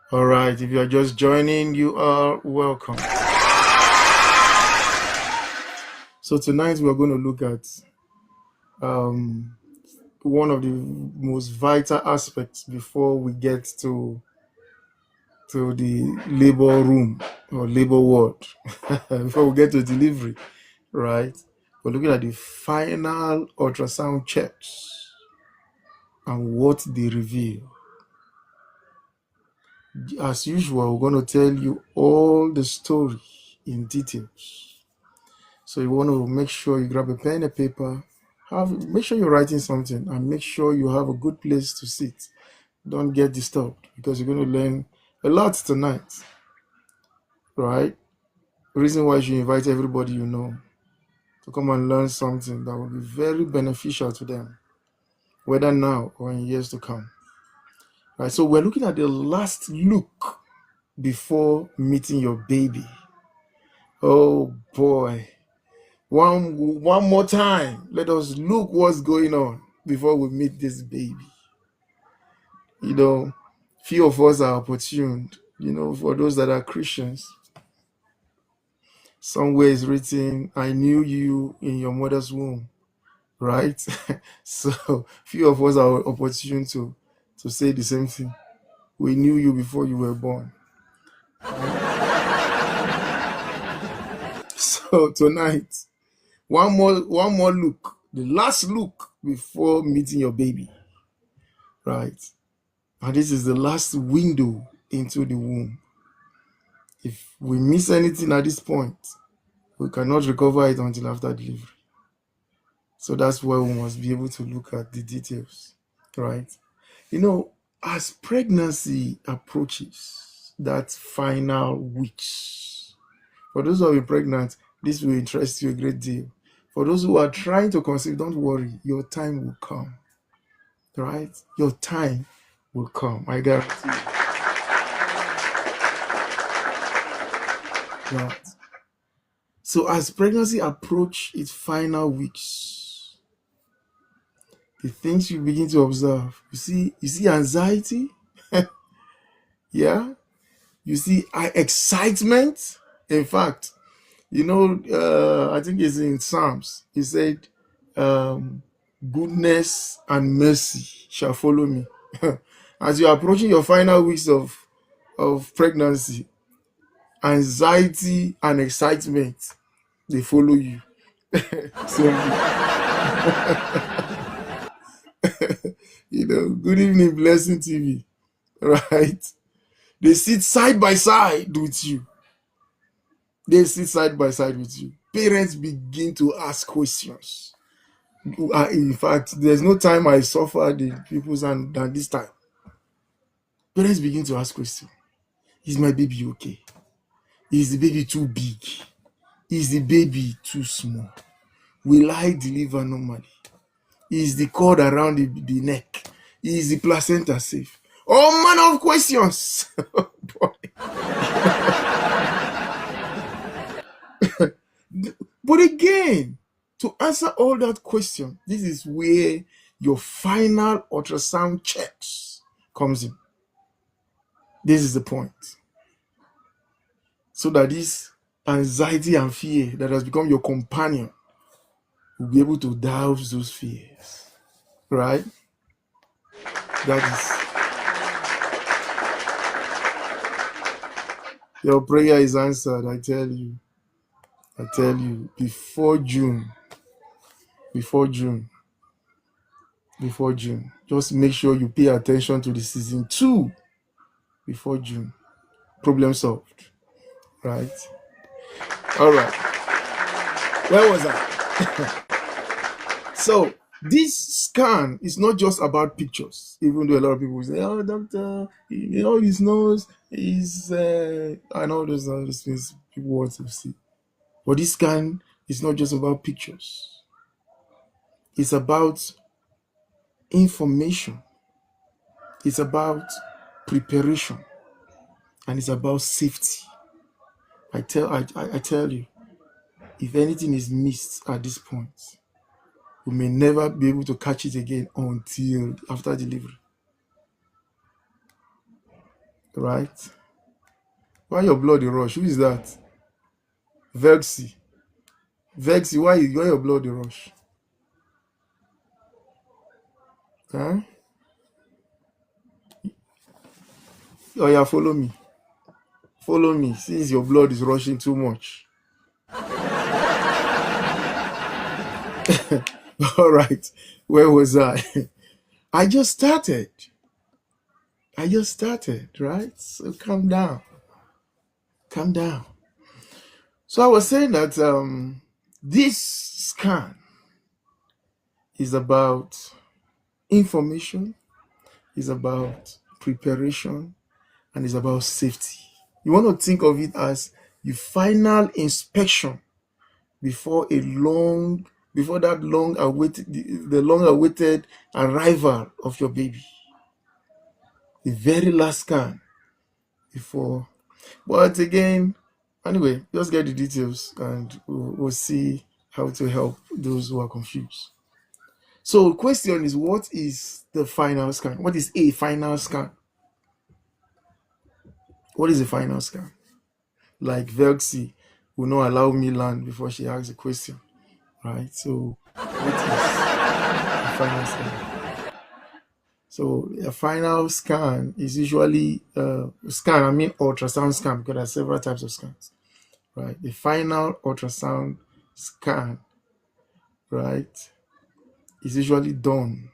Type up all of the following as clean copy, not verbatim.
All right, if you are just joining, you are welcome. So tonight we are going to look at um, one of the most vital aspects before we get to the labor room or labor ward, before we get to delivery, right? We're looking at the final ultrasound checks and what they reveal. As usual, we're going to tell you all the story in details. So you want to make sure you grab a pen and paper. Make sure you're writing something and make sure you have a good place to sit. Don't get disturbed because you're going to learn a lot tonight, right? The reason why you should invite everybody you know to come and learn something that will be very beneficial to them, whether now or in years to come. Right, so we're looking at the last look before meeting your baby. Oh boy. One more time. Let us look what's going on before we meet this baby. You know, few of us are opportuned. For those that are Christians, somewhere is written, I knew you in your mother's womb, right? So few of us are opportune to say the same thing. We knew you before you were born. So tonight, one more look, the last look before meeting your baby, right? And this is the last window into the womb. If we miss anything at this point, we cannot recover it until after delivery. So that's why we must be able to look at the details, right? As pregnancy approaches that final weeks, for those who are pregnant, this will interest you a great deal. For those who are trying to conceive, don't worry, your time will come, right? Your time will come, I guarantee you. Right. So as pregnancy approach its final weeks, the things you begin to observe, you see anxiety, yeah, you see excitement. In fact, I think it's in Psalms. He said, "Goodness and mercy shall follow me." As you're approaching your final weeks of pregnancy, anxiety and excitement, they follow you. So, good evening, Blessing TV, right? They sit side by side with you. They sit side by side with you. Parents begin to ask questions. In fact, there's no time I suffer the people's hand than this time. Parents begin to ask questions. Is my baby okay? Is the baby too big? Is the baby too small? Will I deliver normally? Is the cord around the neck? Is the placenta safe? All manner of questions. But again, to answer all that question, this is where your final ultrasound checks comes in. This is the point. So that this anxiety and fear that has become your companion will be able to douse those fears. Right? That is, your prayer is answered, I tell you. Before June, just make sure you pay attention to the season 2 before June. Problem solved. Right? All right. Where was I? So, this scan is not just about pictures, even though a lot of people say, oh, doctor, his nose is, I know those are the things people want to see. But this scan is not just about pictures. It's about information. It's about preparation. And it's about safety. I tell you, if anything is missed at this point, we may never be able to catch it again until after delivery. right? Why your blood dey rush? Who is that? Vexy. Vexy, why your blood dey rush? Huh? Oh yeah, follow me. Follow me. Since your blood is rushing too much. All right. Where was I? I just started. Right? So calm down. Calm down. So I was saying that this scan is about information, is about preparation, and is about safety. You want to think of it as the final inspection before that long awaited the long awaited arrival of your baby. The very last scan before. But again, anyway, just get the details and we'll see how to help those who are confused. So the question is, what is the final scan? What is a final scan? What is a final scan? Like Vexy will not allow me land before she asks a question, right? So what is a final scan? So a final scan is usually scan, I mean ultrasound scan, because there are several types of scans, right? The final ultrasound scan, right, is usually done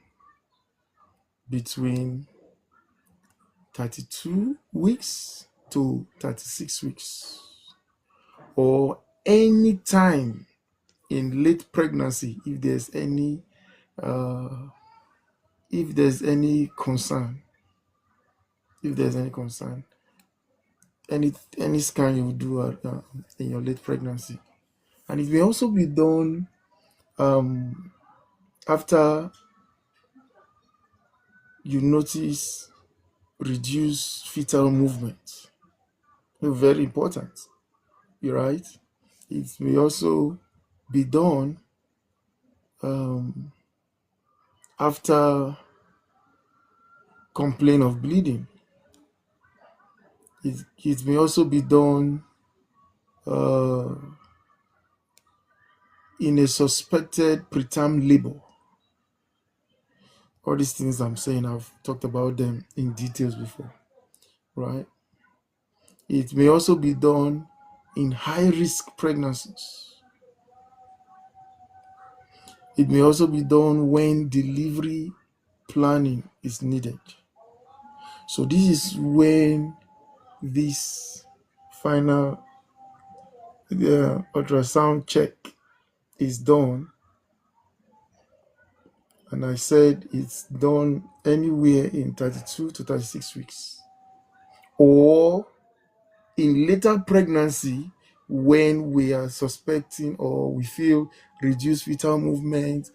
between 32 weeks to 36 weeks, or any time in late pregnancy if there's any concern. If there's any concern, any scan you do in your late pregnancy. And it may also be done after you notice reduced fetal movement. Very important, right? It may also be done after complaint of bleeding. It may also be done in a suspected preterm labor. All these things I'm saying, I've talked about them in details before, right? It may also be done in high-risk pregnancies. It may also be done when delivery planning is needed. So this is when this final ultrasound check is done. And I said it's done anywhere in 32 to 36 weeks. Or in later pregnancy, when we are suspecting or we feel reduced fetal movement,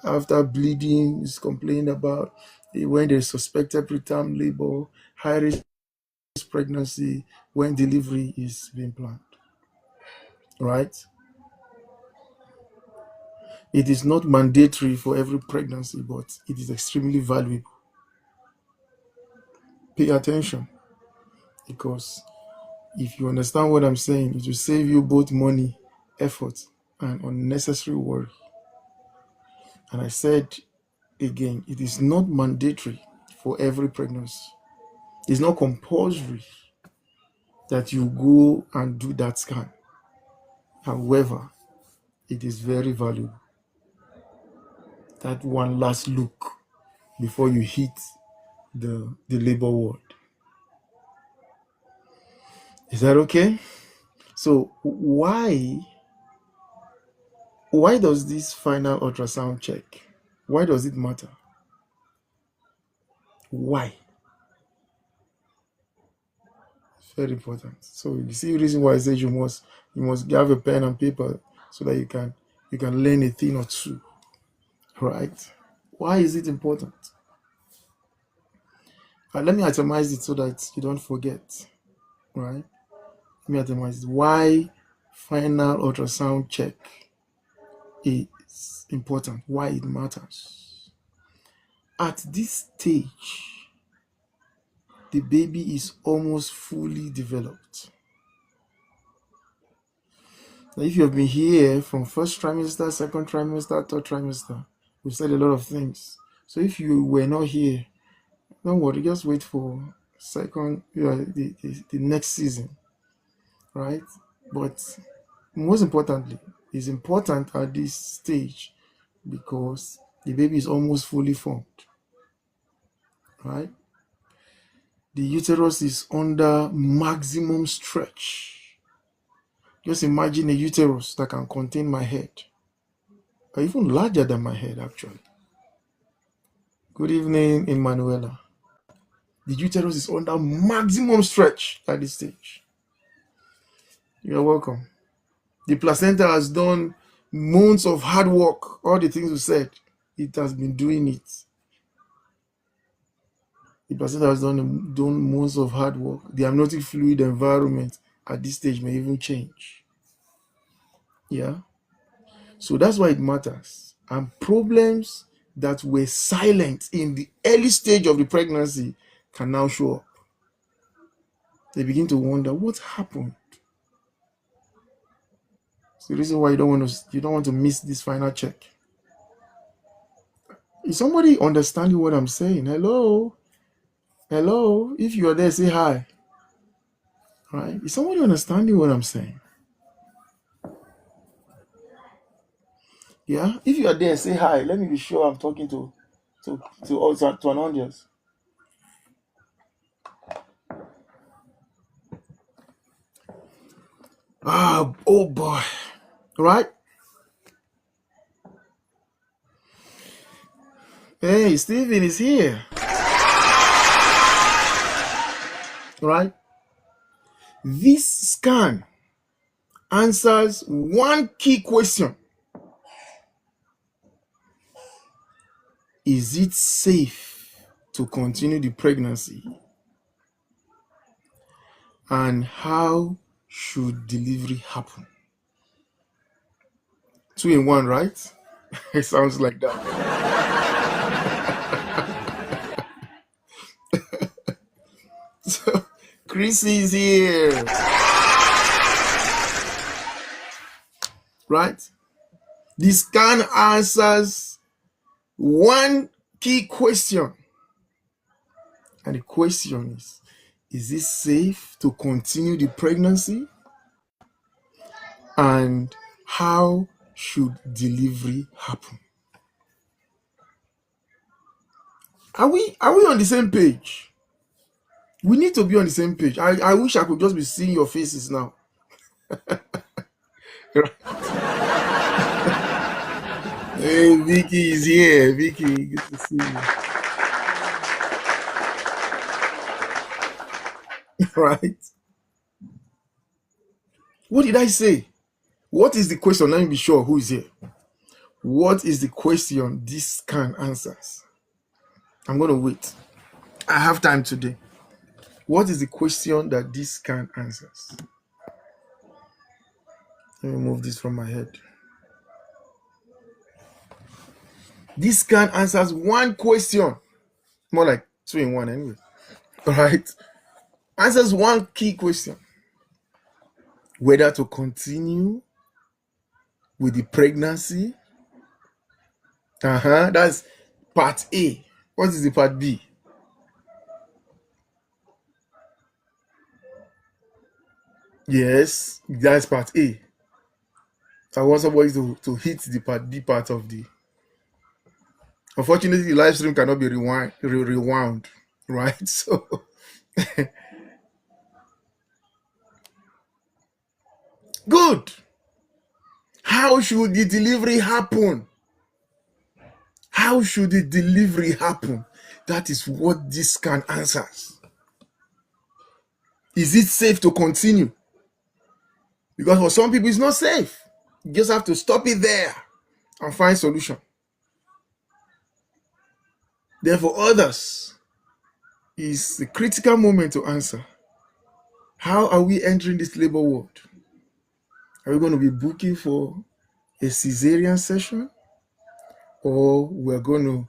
after bleeding is complained about, when there's suspected preterm labor, high risk pregnancy, when delivery is being planned, right? It is not mandatory for every pregnancy, but it is extremely valuable. Pay attention, because if you understand what I'm saying, it will save you both money, effort, and unnecessary worry. And I said again, it is not mandatory for every pregnancy. It's not compulsory that you go and do that scan. However, it is very valuable. That one last look before you hit the labor ward. Is that okay? So why does this final ultrasound check, why does it matter? Why? It's very important. So you see the reason why I say you must have a pen and paper so that you can learn a thing or two. Right? Why is it important? Let me itemize it so that you don't forget. Right? Let me itemize it. Why final ultrasound check is important. Why it matters. At this stage, the baby is almost fully developed. Now, if you have been here from first trimester, second trimester, third trimester, we've said a lot of things. So if you were not here, don't worry, just wait for the next season, right? But most importantly, it's important at this stage because the baby is almost fully formed, right? The uterus is under maximum stretch. Just imagine a uterus that can contain my head, or even larger than my head, actually. Good evening, Emanuela. The uterus is under maximum stretch at this stage. You're welcome. The placenta has done months of hard work. All the things we said, it has been doing it. The placenta has done months of hard work. The amniotic fluid environment at this stage may even change. Yeah. So that's why it matters. And problems that were silent in the early stage of the pregnancy can now show up. They begin to wonder what happened. It's the reason why you don't want to miss this final check. Is somebody understanding what I'm saying? Hello? Hello? If you are there, say hi. Right? Is somebody understanding what I'm saying? Yeah? If you are there, say hi. Let me be sure I'm talking to an audience. Oh boy. Right? Hey, Stephen is here. Right? This scan answers one key question. Is it safe to continue the pregnancy? And how should delivery happen? 2 in 1, right? It sounds like that. So, Chrissy is here. Right? The scan answers one key question. And the question is it safe to continue the pregnancy? And how should delivery happen? Are we on the same page? We need to be on the same page. I wish I could just be seeing your faces now. Hey, Vicky is here. Vicky, good to see you. Right? What did I say? What is the question? Let me be sure who is here. What is the question this scan answers? I'm going to wait. I have time today. What is the question that this scan answers? Let me move this from my head. This scan answers one question. More like 2 in 1 anyway. All right? Answers one key question. Whether to continue with the pregnancy. That's part A. What is the part B? Yes, that's part A. I want somebody to hit the part B part of the. Unfortunately, the live stream cannot be rewound, right? So, good. How should the delivery happen? How should the delivery happen? That is what this scan answers. Is it safe to continue? Because for some people, it's not safe. You just have to stop it there and find solution. Then for others, it's the critical moment to answer. How are we entering this labor ward? Are we going to be booking for a cesarean session, or we're going to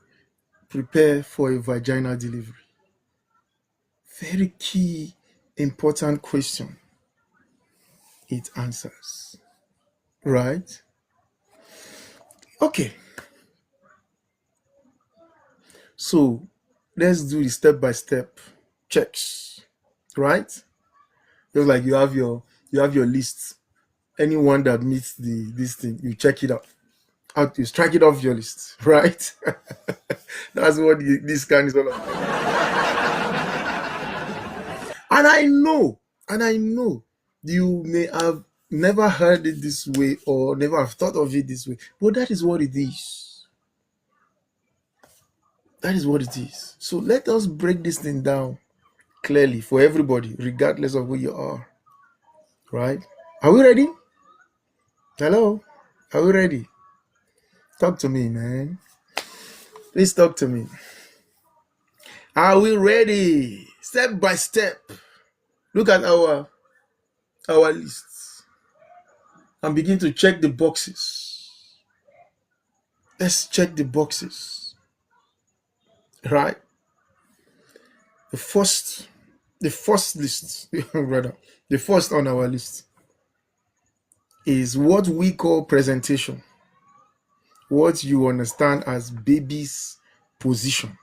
prepare for a vaginal delivery? very key, important question it answers. Right? Okay. So let's do the step by step checks. Right? Just like you have your list. Anyone that meets this thing, you check it out. Out you strike it off your list, right? That's what this kind is all about. And I know you may have never heard it this way or never have thought of it this way, but that is what it is. That is what it is. So let us break this thing down clearly for everybody, regardless of who you are. Right? Are we ready? Hello? Are we ready? Talk to me, man. Please talk to me. Are we ready? Step by step. Look at our lists and begin to check the boxes. Let's check the boxes. Right? The first list, rather, the first on our list is what we call presentation. What you understand as position.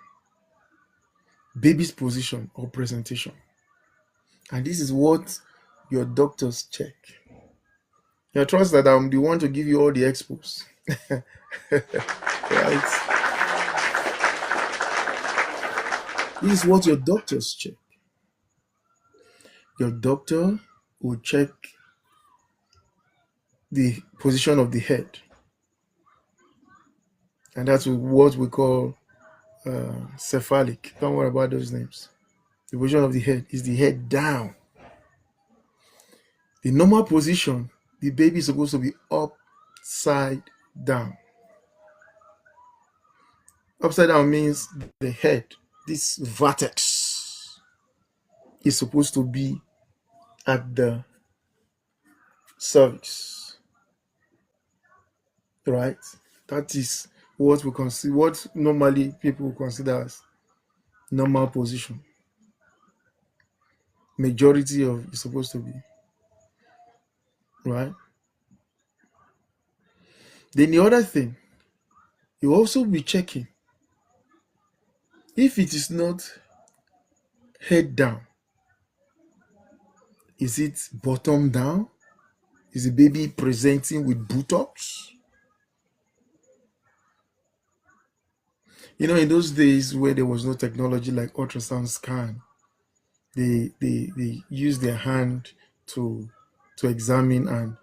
Baby's position or presentation. And this is what your doctors check. You trust that I'm the one to give you all the expos. Right? This is what your doctors check. Your doctor will check the position of the head. And that's what we call cephalic. Don't worry about those names. The position of the head is the head down. The normal position, the baby is supposed to be upside down. Upside down means the head, this vertex, is supposed to be at the cervix. Right? That is what we consider, what normally people consider as normal position. Majority of is supposed to be. Right? Then the other thing, you also be checking if it is not head down, is it bottom down? Is the baby presenting with buttocks? In those days where there was no technology like ultrasound scan, they use their hand to examine, and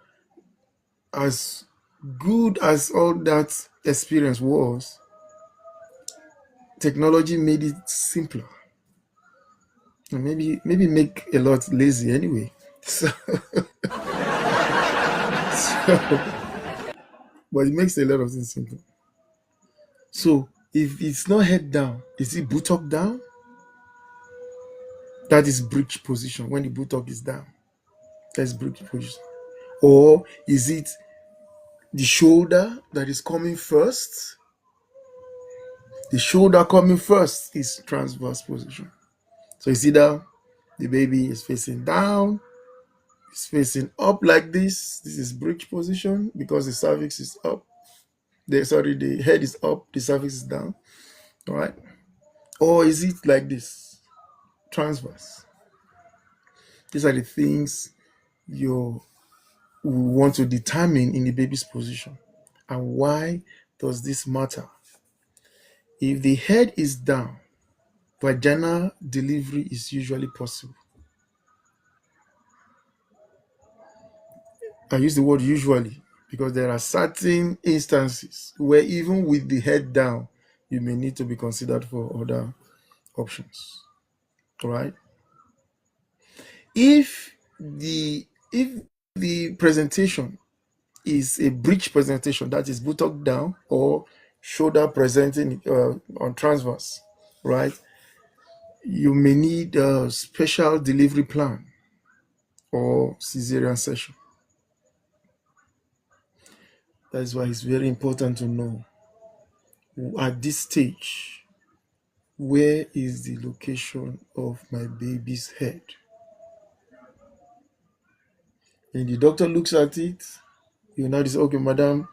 as good as all that experience was, technology made it simpler. And maybe make a lot lazy anyway. But it makes a lot of things simple. So if it's not head down, is it buttock down? That is bridge position. When the buttock is down, that's bridge position. Or is it the shoulder that is coming first? The shoulder coming first is transverse position. So it's either the baby is facing down, it's facing up like this. This is bridge position because the cervix is up. The head is up, the cervix is down. All right. Or is it like this? Transverse. These are the things you want to determine in the baby's position. And why does this matter? If the head is down, vaginal delivery is usually possible. I use the word usually because there are certain instances where even with the head down, you may need to be considered for other options. Right? If the presentation is a breech presentation, that is buttock down or shoulder presenting on transverse, right? You may need a special delivery plan or cesarean section. That is why it's very important to know at this stage Where is the location of my baby's head? And the doctor looks at it. You now say, okay, madam,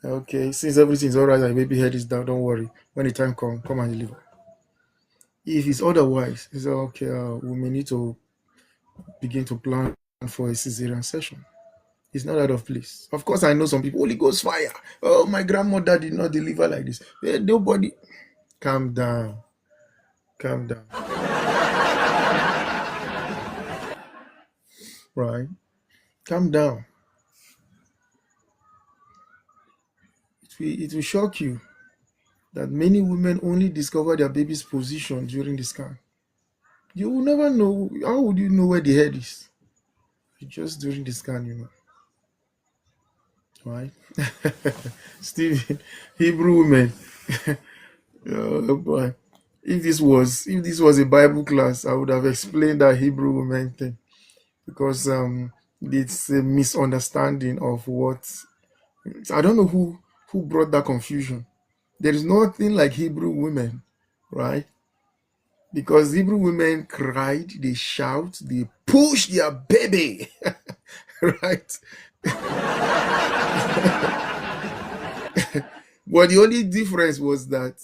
okay, since everything's all right, my baby head is down, don't worry. When the time comes, come and deliver. If it's otherwise, it's okay, we may need to begin to plan for a cesarean session. It's not out of place. Of course, I know some people, Holy Ghost fire. Oh, my grandmother did not deliver like this. Nobody, calm down, calm down, right? Calm down. It will shock you that many women only discover their baby's position during the scan. You will never know. How would you know where the head is? Just during the scan, right? Stephen, Hebrew women. Oh boy. If this was a Bible class, I would have explained that Hebrew women thing, because it's a misunderstanding of what I don't know who brought that confusion. There is nothing like Hebrew women, right? Because Hebrew women cried, they shout, they push their baby, right? But the only difference was that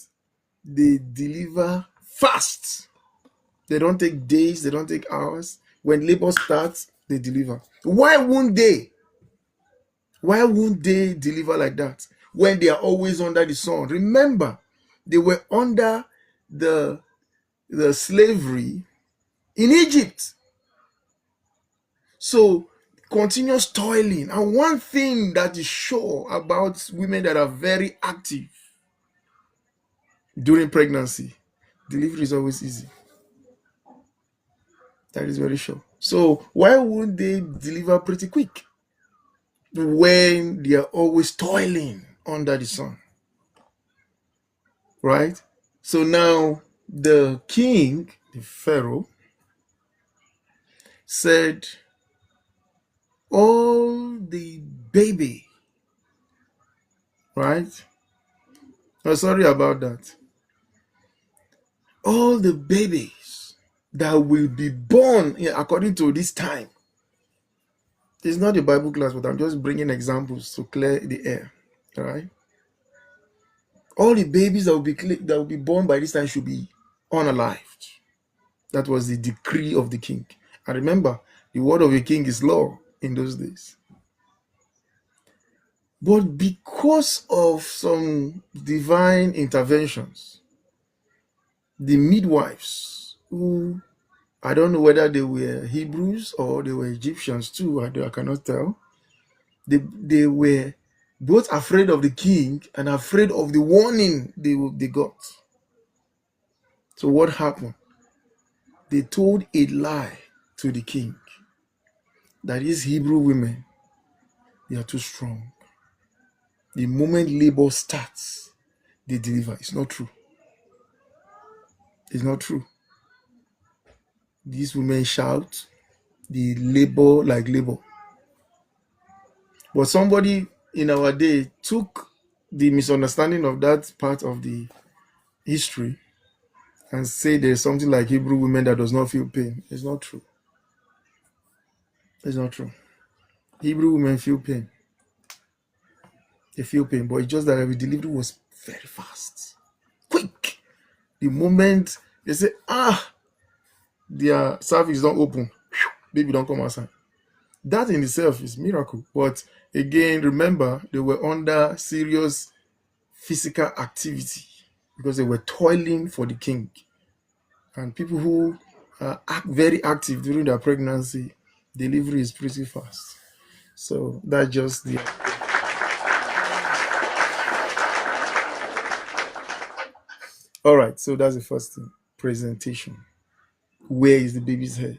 they deliver fast. They don't take days, they don't take hours. When labor starts, they deliver. Why won't they? Why won't they deliver like that when they are always under the sun? Remember, they were under the slavery in Egypt. So continuous toiling. And one thing that is sure about women that are very active during pregnancy, delivery is always easy. That is very sure. So why wouldn't they deliver pretty quick when they are always toiling under the sun? Right? So now the king, the Pharaoh, said, all the baby, right? Oh, sorry about that. All the babies that will be born according to this time. It's not a Bible class, but I'm just bringing examples to clear the air. All right. All the babies that will be born by this time should be unalived. That was the decree of the king. And remember, the word of a king is law in those days. But because of some divine interventions, the midwives, who I don't know whether they were Hebrews or they were Egyptians too, I cannot tell, they were both afraid of the king and afraid of the warning they got. So what happened? They told a lie to the king that these Hebrew women, they are too strong. The moment labor starts, they deliver. It's not true. It's not true. These women shout, they labor like labor. But somebody in our day took the misunderstanding of that part of the history and say there's something like Hebrew women that does not feel pain. It's not true. It's not true. Hebrew women feel pain. They feel pain, but it's just that every delivery was very fast, quick. The moment they say, their cervix don't open, baby don't come outside. That in itself is miracle. But again, remember, they were under serious physical activity because they were toiling for the king. And people who are very active during their pregnancy, delivery is pretty fast. So that's just the. All right, so that's the first thing. Presentation. Where is the baby's head?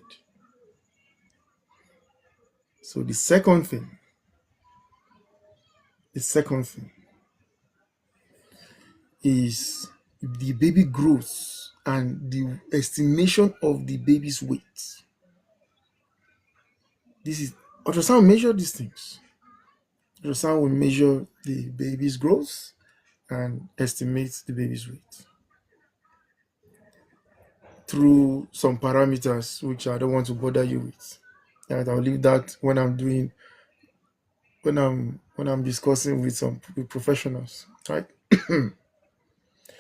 So the second thing is the baby growth and the estimation of the baby's weight. This is ultrasound measure these things. Ultrasound will measure the baby's growth and estimate the baby's weight. through some parameters which I don't want to bother you with. And I'll leave that when I'm discussing with professionals, right?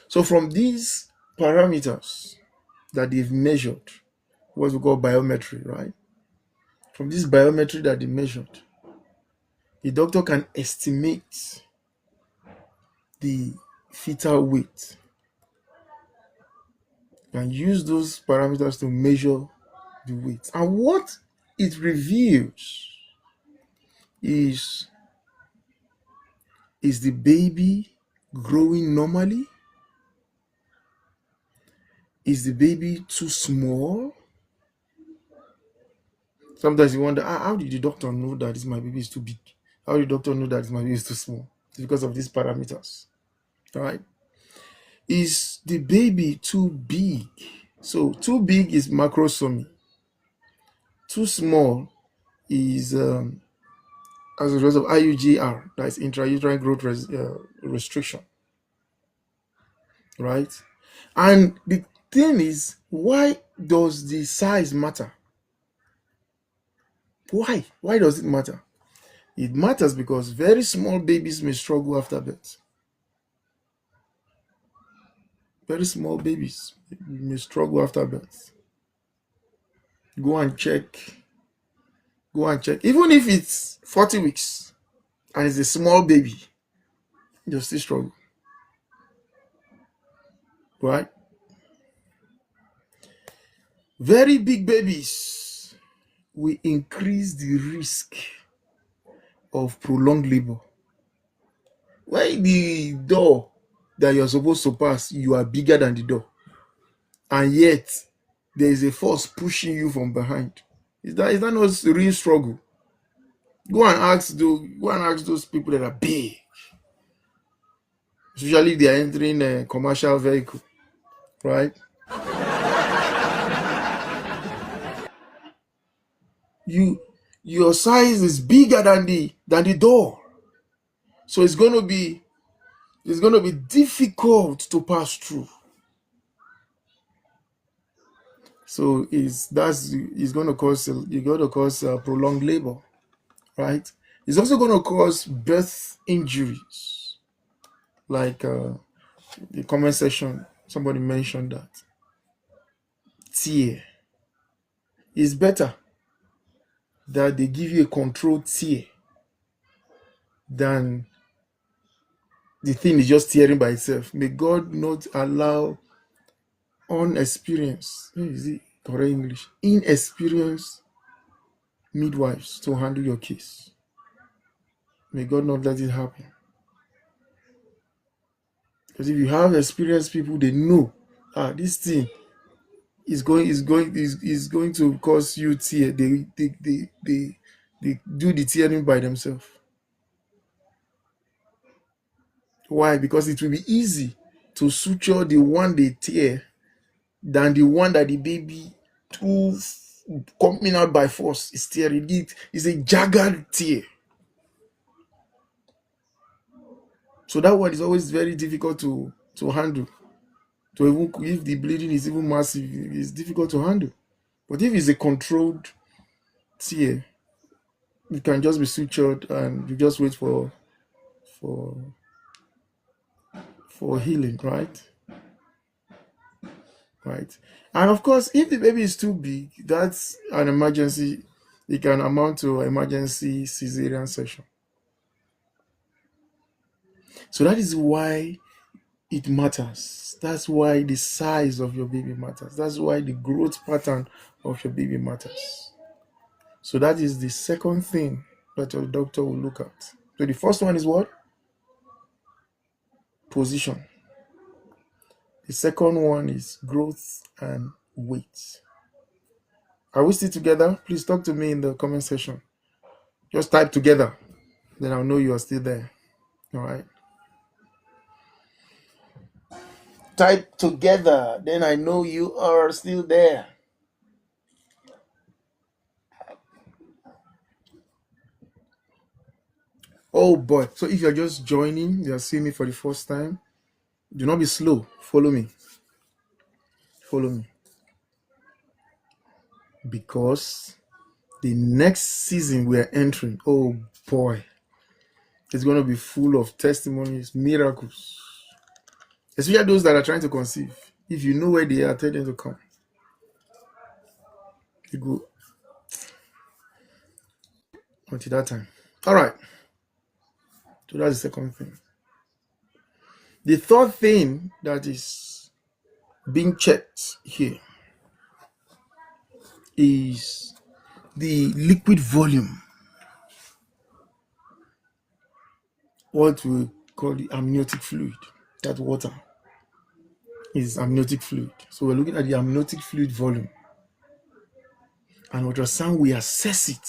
So from these parameters that they've measured, what we call biometry, right? From this biometry that they measured, the doctor can estimate the fetal weight and use those parameters to measure the weight. And what it reveals is the baby growing normally? Is the baby too small? Sometimes you wonder, how did the doctor know that this my baby is too big? How did the doctor know that this my baby is too small? It's because of these parameters, right? Is the baby too big? So too big is macrosomy. Too small is as a result of IUGR, that is intrauterine growth restriction, right? And the thing is, why does the size matter? Why? Why does it matter? It matters because very small babies may struggle after birth. Very small babies may struggle after birth. Go and check. Go and check. Even if it's 40 weeks and it's a small baby, you'll still struggle. Right? Very big babies will increase the risk of prolonged labor. When the door that you're supposed to pass, you are bigger than the door, and yet there is a force pushing you from behind. Is that not a real struggle? Go and ask those people that are big, especially if they are entering a commercial vehicle, right? You your size is bigger than the door, so it's gonna be difficult to pass through. So it's gonna cause prolonged labor, right? It's also gonna cause birth injuries, like the comment section somebody mentioned that tear. It's better that they give you a controlled tear than the thing is just tearing by itself. May God not allow is it correct English? Inexperienced midwives to handle your case. May God not let it happen. Because if you have experienced people, they know this thing is going to cause you tear. They do the tearing by themselves. Why? Because it will be easy to suture the one they tear than the one that the baby through coming out by force is tearing. It is a jagged tear. So that one is always very difficult to handle. To even if the bleeding is even massive, it's difficult to handle. But if it's a controlled tear, it can just be sutured and you just wait for for healing, right? Right. And of course, if the baby is too big, that's an emergency. It can amount to emergency cesarean section. So that is why it matters. That's why the size of your baby matters. That's why the growth pattern of your baby matters. So that is the second thing that your doctor will look at. So the first one is what? Position. The second one is growth and weight. Are we still together? Please talk to me in the comment section. Just type together, then I'll know you are still there. All right. Type together, then I know you are still there. Oh boy. So if you're just joining, you're seeing me for the first time, do not be slow. Follow me. Follow me. because the next season we are entering, oh boy, it's going to be full of testimonies, miracles, especially those that are trying to conceive. If you know where they are, tell them to come. You go until that time. All right. So that's the second thing. The third thing that is being checked here is the liquid volume, what we call the amniotic fluid. That water is amniotic fluid. So we're looking at the amniotic fluid volume. And ultrasound, we assess it.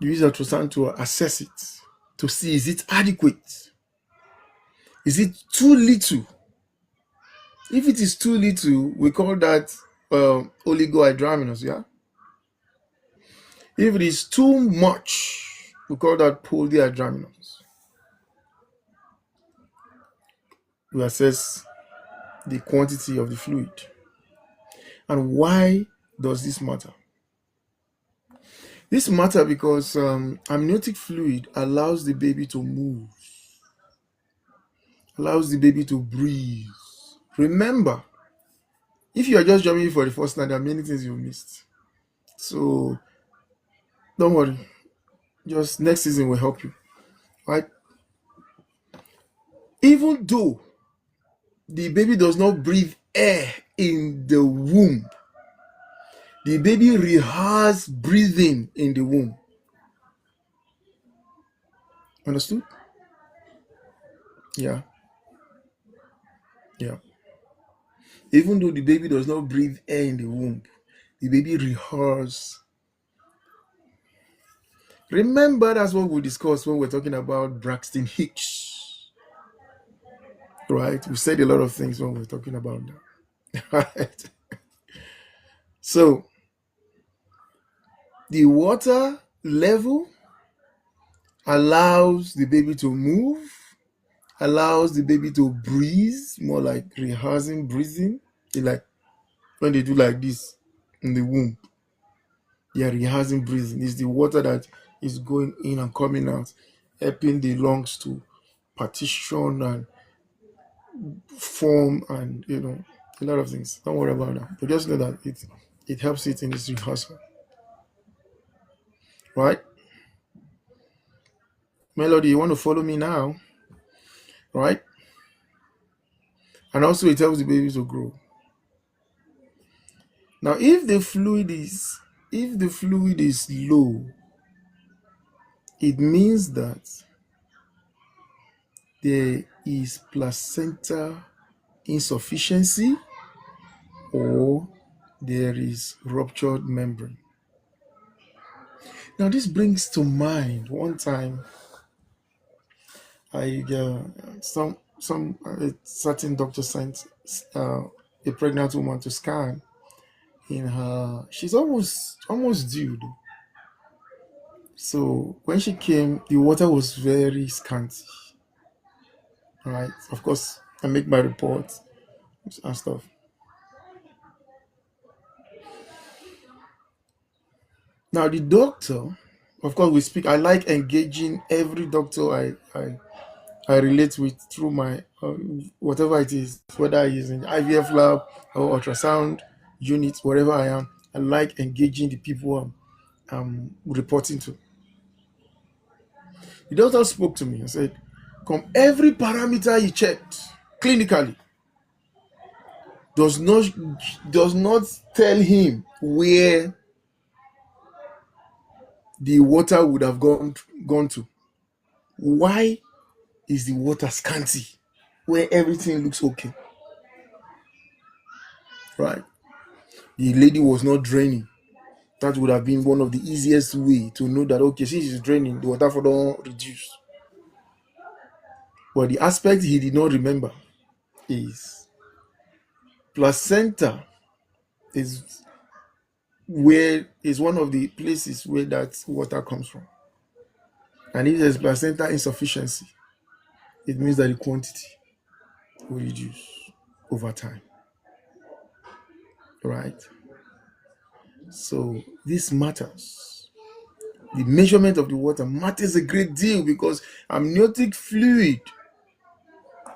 You use ultrasound to assess it, to see is it adequate? Is it too little? If it is too little, we call that oligohydramnios, yeah? If it is too much, we call that polyhydramnios. We assess the quantity of the fluid. And why does this matter? This matters because amniotic fluid allows the baby to move, allows the baby to breathe. Remember, if you are just jumping for the first time, there are many things you missed. So don't worry. Just next season will help you. Right? Even though the baby does not breathe air in the womb, the baby rehearses breathing in the womb. Understood? Yeah. Yeah. Even though the baby does not breathe air in the womb, the baby rehearses. Remember, that's what we discussed when we're talking about Braxton Hicks. Right? We said a lot of things when we're talking about that. Right? So, the water level allows the baby to move, allows the baby to breathe, more like rehearsing breathing. Like when they do like this in the womb, they are rehearsing breathing. It's the water that is going in and coming out, helping the lungs to partition and form, and a lot of things. Don't worry about that. But just know that it helps it in this rehearsal. Right? Melody, you want to follow me now? Right? And also it helps the baby to grow. Now, if the fluid is low, it means that there is placenta insufficiency or there is ruptured membrane. Now, this brings to mind one time a certain doctor sent a pregnant woman to scan in her. She's almost due though. So when she came, the water was very scanty. Right? Of course, I make my report and stuff. Now the doctor, of course, we speak. I like engaging every doctor I relate with through my whatever it is, whether I use in IVF lab or ultrasound unit, wherever I am. I like engaging the people I'm reporting to. The doctor spoke to me and said, "Come, every parameter he checked clinically does not tell him where the water would have gone to. Why is the water scanty where everything looks okay?" Right? The lady was not draining. That would have been one of the easiest way to know that, okay, since she's draining, the water for don't reduce. But the aspect he did not remember is placenta is one of the places where that water comes from. And if there's placenta insufficiency, it means that the quantity will reduce over time. right? So this matters. The measurement of the water matters a great deal because amniotic fluid,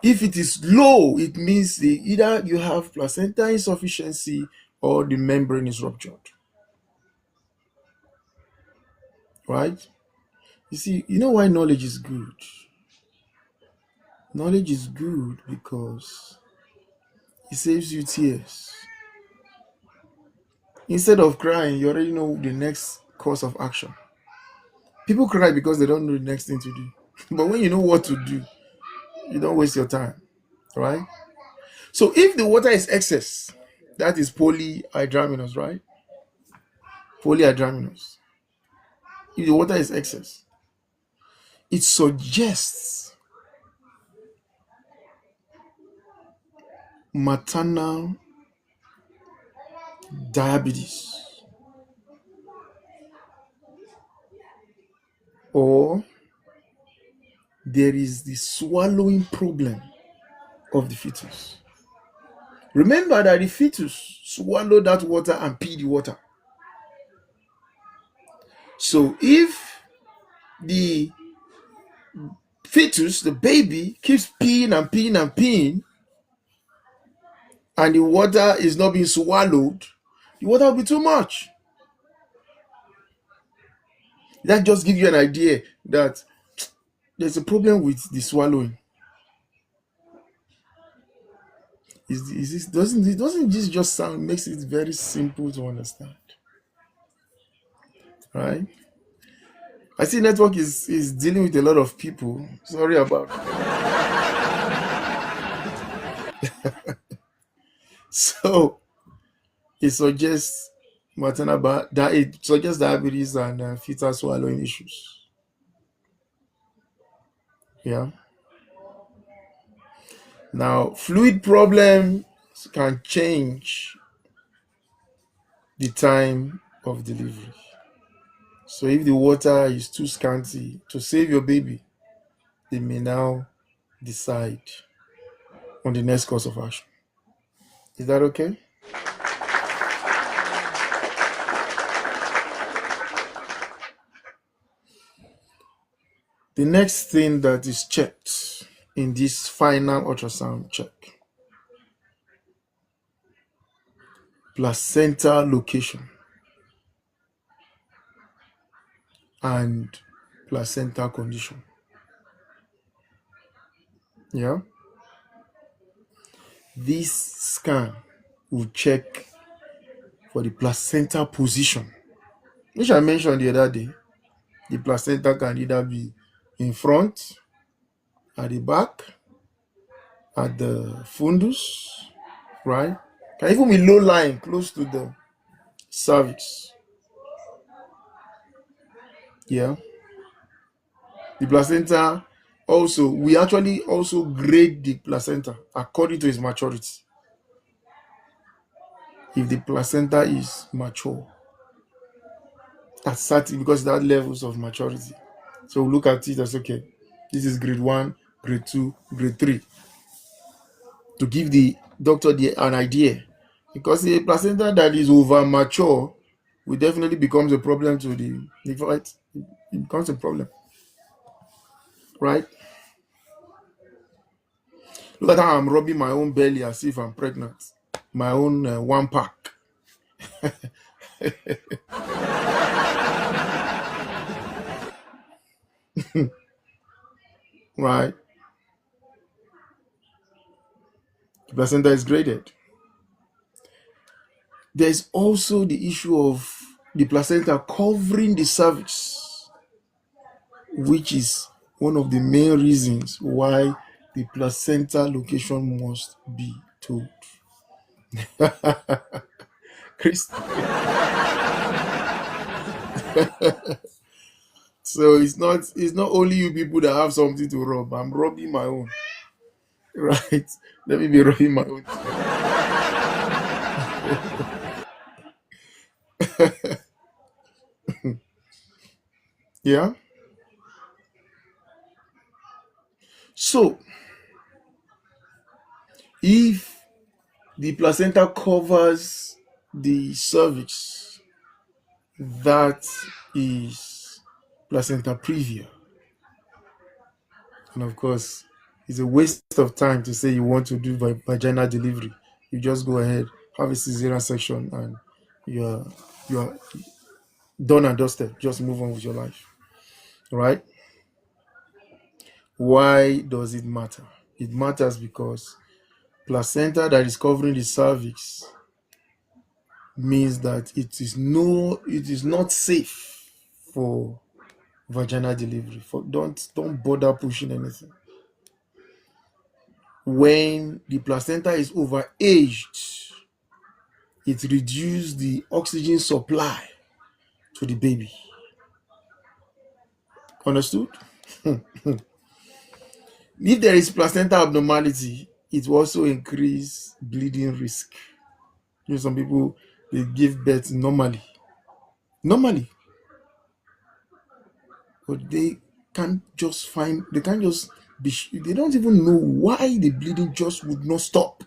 if it is low, it means either you have placenta insufficiency or the membrane is ruptured, right? You see, you know why knowledge is good? Knowledge is good because it saves you tears. Instead of crying, you already know the next course of action. People cry because they don't know the next thing to do. But when you know what to do, you don't waste your time, right? So if the water is excess, that is polyhydramnios, right? Polyhydramnios. If the water is excess, it suggests maternal diabetes or there is the swallowing problem of the fetus. Remember that the fetus swallow that water and pee the water. So if the fetus, the baby, keeps peeing and peeing and peeing, and the water is not being swallowed, the water will be too much. That just gives you an idea that there's a problem with the swallowing. Is this doesn't this just sound makes it very simple to understand, right? I see network is dealing with a lot of people. Sorry about that. So it suggests it suggests diabetes and fetal swallowing issues. Yeah. Now, fluid problems can change the time of delivery. So if the water is too scanty to save your baby, they may now decide on the next course of action. Is that okay? The next thing that is checked in this final ultrasound check, placenta location and placenta condition. Yeah. This scan will check for the placenta position, which I mentioned the other day. The placenta can either be in front, at the back, at the fundus, right? Can even be low lying close to the cervix. Yeah. The placenta also, we actually also grade the placenta according to its maturity. If the placenta is mature at certain, because that levels of maturity. So we look at it as okay, this is grade 1, grade 2, grade 3 to give the doctor an idea. Because a placenta that is over mature will definitely becomes a problem to the right. It becomes a problem, right? Look at how I'm rubbing my own belly as if I'm pregnant. My own one pack, right? The placenta is graded. There's also the issue of the placenta covering the cervix, which is one of the main reasons why the placenta location must be told. Chris, so it's not only you people that have something to rub. I'm rubbing my own, right? Let me be rubbing my own. Yeah. So if the placenta covers the cervix, that is placenta previa. And of course, it's a waste of time to say you want to do vaginal delivery. You just go ahead, have a cesarean section, and you're done and dusted. Just move on with your life. Right? Why does it matter? It matters because placenta that is covering the cervix means that it is not safe for vaginal delivery. Don't bother pushing anything. When the placenta is overaged, it reduces the oxygen supply to the baby. Understood? If there is placenta abnormality, it will also increase bleeding risk. You know, some people, they give birth normally, but they can't just they don't even know why the bleeding just would not stop.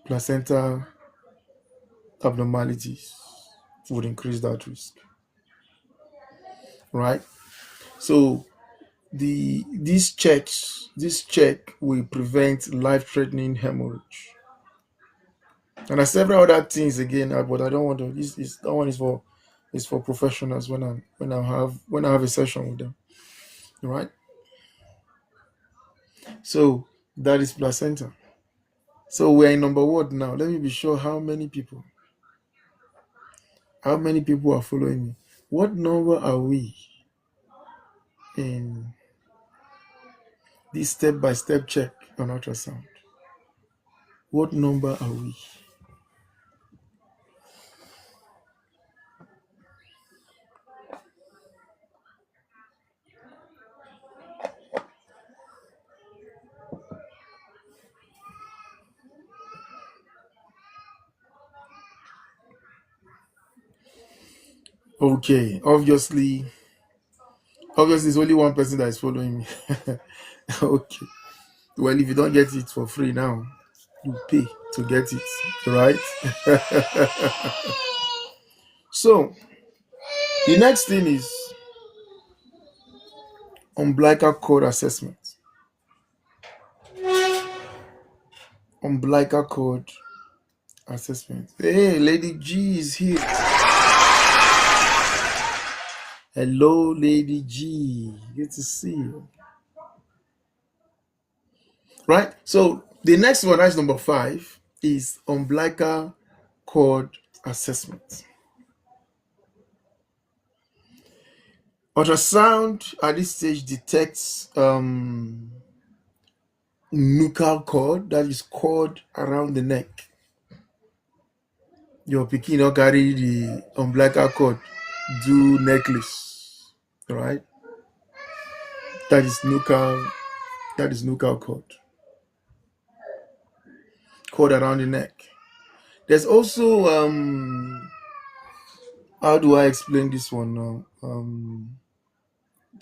Placenta abnormalities would increase that risk, right? So this check will prevent life-threatening hemorrhage. And there's several other things again, but I don't want to. That one is for professionals when I have a session with them, right? So that is placenta. So we're in number one now. Let me be sure how many people are following me. What number are we in this step-by-step check on ultrasound? What number are we? Okay, obviously, it's only one person that is following me. Okay. Well, if you don't get it for free now, you pay to get it, right? So the next thing is umbilical cord assessment. Umbilical cord assessment. Hey, Lady G is here. Hello, Lady G. Good to see you. Right? So the next one, that's number 5, is umbilical cord assessment. Ultrasound at this stage detects nuchal cord, that is cord around the neck. Your pikin don't carry the umbilical cord do necklace, right? That is nuchal cord around the neck. There's also how do I explain this one now?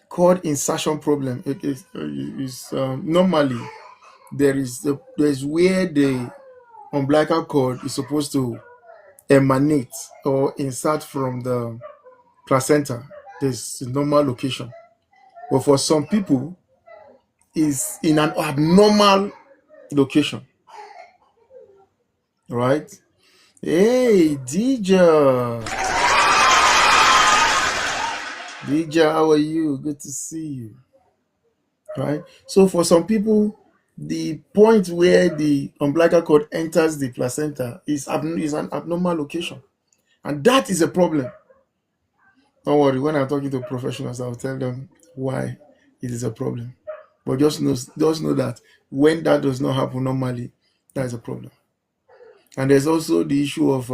Cord insertion problem. It is normally there's where the umbilical cord is supposed to emanate or insert from the placenta. There's a normal location, but for some people, is in an abnormal location, right? Hey, Dija, how are you? Good to see you. Right. So for some people, the point where the umbilical cord enters the placenta is an abnormal location, and that is a problem. Don't worry. When I'm talking to professionals, I'll tell them why it is a problem. But just know that when that does not happen normally, that is a problem. And there's also the issue of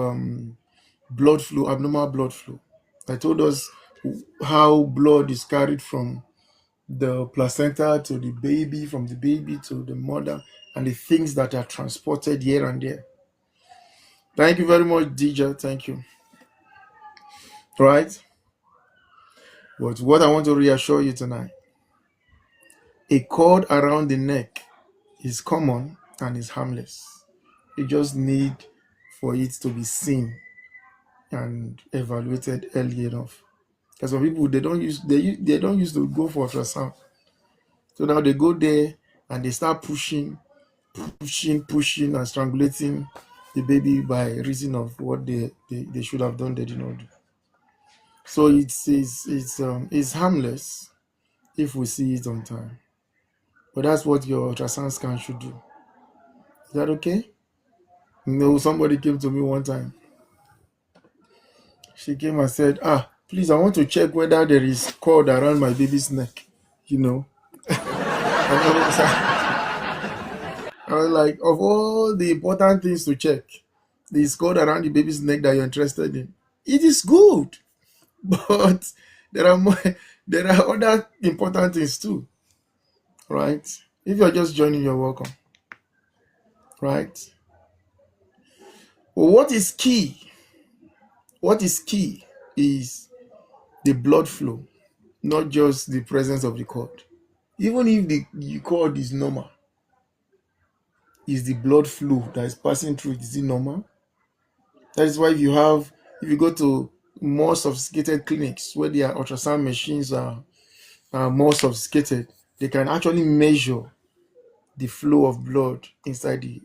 blood flow, abnormal blood flow. I told us how blood is carried from the placenta to the baby, from the baby to the mother, and the things that are transported here and there. Thank you very much, DJ. Thank you. Right? But what I want to reassure you tonight, a cord around the neck is common and is harmless. You just need for it to be seen and evaluated early enough. Because some people they don't used to go for ultrasound. So now they go there and they start pushing and strangulating the baby by reason of what they should have done, they did not do. So it's harmless if we see it on time. But that's what your ultrasound scan should do. Is that okay? No, somebody came to me one time. She came and said, please, I want to check whether there is cord around my baby's neck. You know. And I was like, of all the important things to check, the cord around the baby's neck that you're interested in. It is good. But there are more, there are other important things too. Right? If you're just joining, you're welcome. Right? But what is key? What is key is the blood flow, not just the presence of the cord. Even if the cord is normal, is the blood flow that is passing through, is it normal? That is why if you go to more sophisticated clinics where their ultrasound machines are more sophisticated, they can actually measure the flow of blood inside the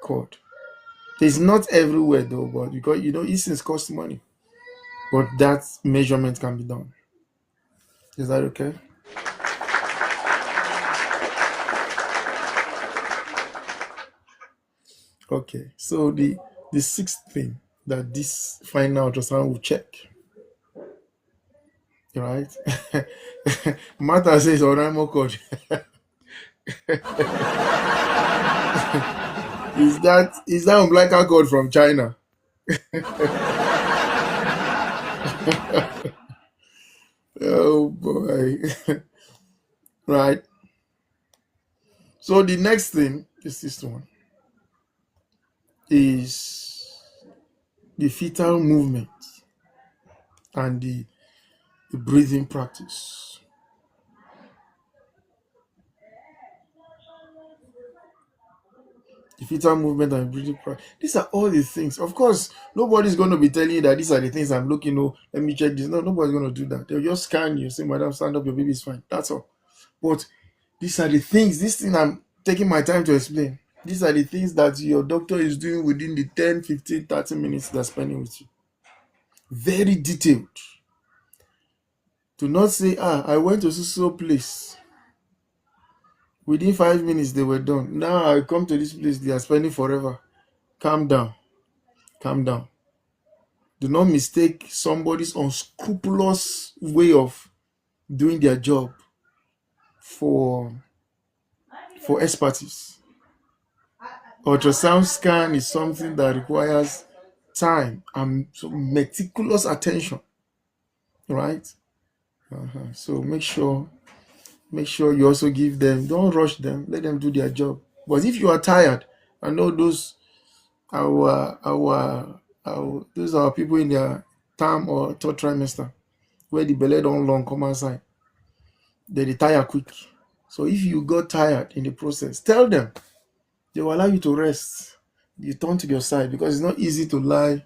cord. It's not everywhere though, but because these things cost money. But that measurement can be done. Is that okay? Okay. So the sixth thing that this final ultrasound will check, right? Martha says Oraimo cord. Is that umbilical cord from China? Oh boy. Right. So the next thing, this one, is the fetal movement and the breathing practice. The fetal movement and breathing practice. These are all the things. Of course, nobody's going to be telling you that these are the things I'm looking. Oh, let me check this. No, nobody's going to do that. They'll just scan you, say, "Madam, stand up. Your baby is fine." That's all. But these are the things. This thing I'm taking my time to explain. These are the things that your doctor is doing within the 10, 15, 30 minutes they're spending with you. Very detailed. Do not say, I went to so place. Within 5 minutes, they were done. Now I come to this place, they are spending forever. Calm down. Calm down. Do not mistake somebody's unscrupulous way of doing their job for expertise. Ultrasound scan is something that requires time and so meticulous attention, right? So make sure you also give them, don't rush them, let them do their job. But if you are tired, I know those those are people in their term or third trimester where the belly don't long come outside, they retire quick. So if you got tired in the process, tell them. They will allow you to rest. You turn to your side because it's not easy to lie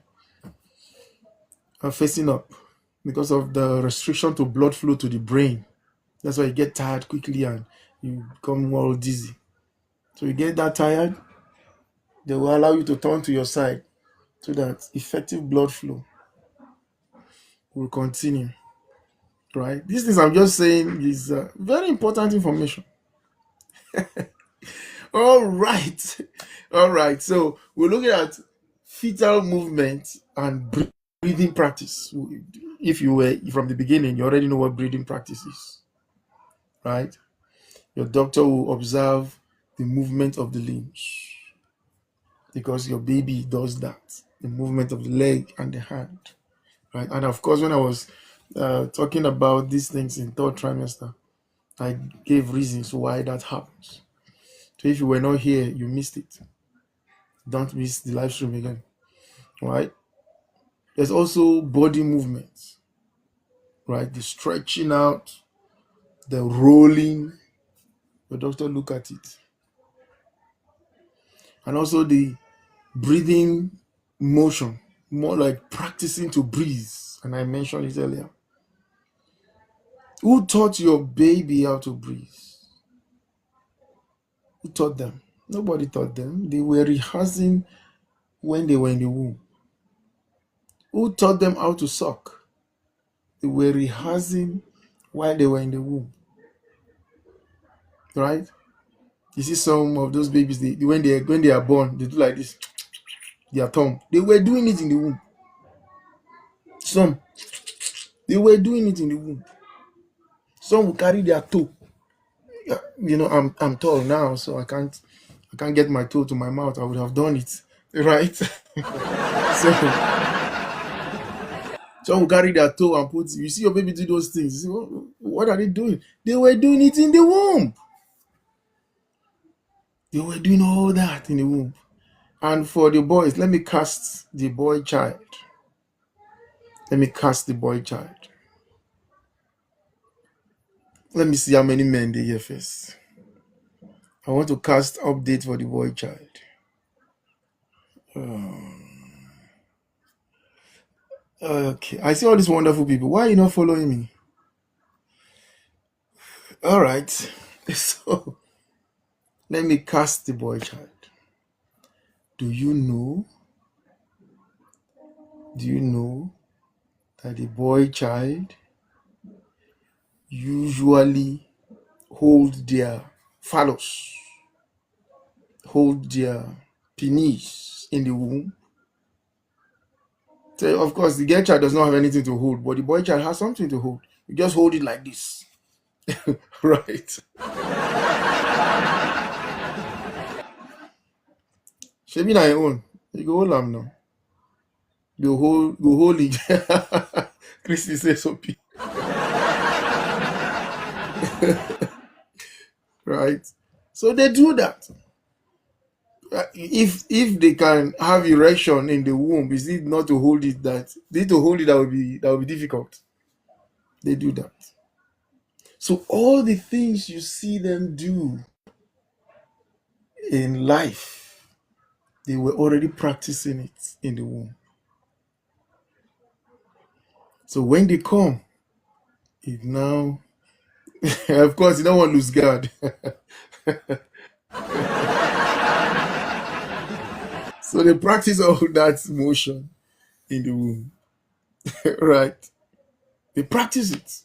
facing up because of the restriction to blood flow to the brain. That's why you get tired quickly and you become more dizzy. So you get that tired, they will allow you to turn to your side so that effective blood flow will continue. Right? These things I'm just saying is very important information. All right. All right. So we're looking at fetal movement and breathing practice. If you were from the beginning, you already know what breathing practice is. Right? Your doctor will observe the movement of the limbs because your baby does that. The movement of the leg and the hand. Right? And of course, when I was talking about these things in third trimester, I gave reasons why that happens. So if you were not here, you missed it. Don't miss the live stream again. Right? There's also body movements, right? The stretching out, the rolling. The doctor look at it. And also the breathing motion, more like practicing to breathe. And I mentioned it earlier. Who taught your baby how to breathe? Who taught them? Nobody taught them. They were rehearsing when they were in the womb. Who taught them how to suck? They were rehearsing while they were in the womb, right? You see some of those babies, when they are born, they do like this, their tongue. They were doing it in the womb. Some they were doing it in the womb. Some will carry their toe. Yeah, I'm tall now, so I can't get my toe to my mouth. I would have done it, right? So some will carry their toe and put. You see your baby do those things. You see, what are they doing? They were doing it in the womb. They were doing all that in the womb. And for the boys, let me cast the boy child. Let me cast the boy child. Let me see how many men they hear first. I want to cast update for the boy child. Okay, I see all these wonderful people. Why are you not following me? All right. So let me cast the boy child. Do you know? Do you know that the boy child usually hold their phallus, hold their penis in the womb? So of course, the girl child does not have anything to hold, but the boy child has something to hold. You just hold it like this, right? Shebi na your own. You go hold am now. Go hold it. Christy says so. Right? So they do that. If they can have erection in the womb, is it not to hold it that they need to hold it that would be difficult? They do that. So all the things you see them do in life, they were already practicing it in the womb. So when they come, it now of course you don't want to lose guard. So they practice all that motion in the womb. Right? They practice it.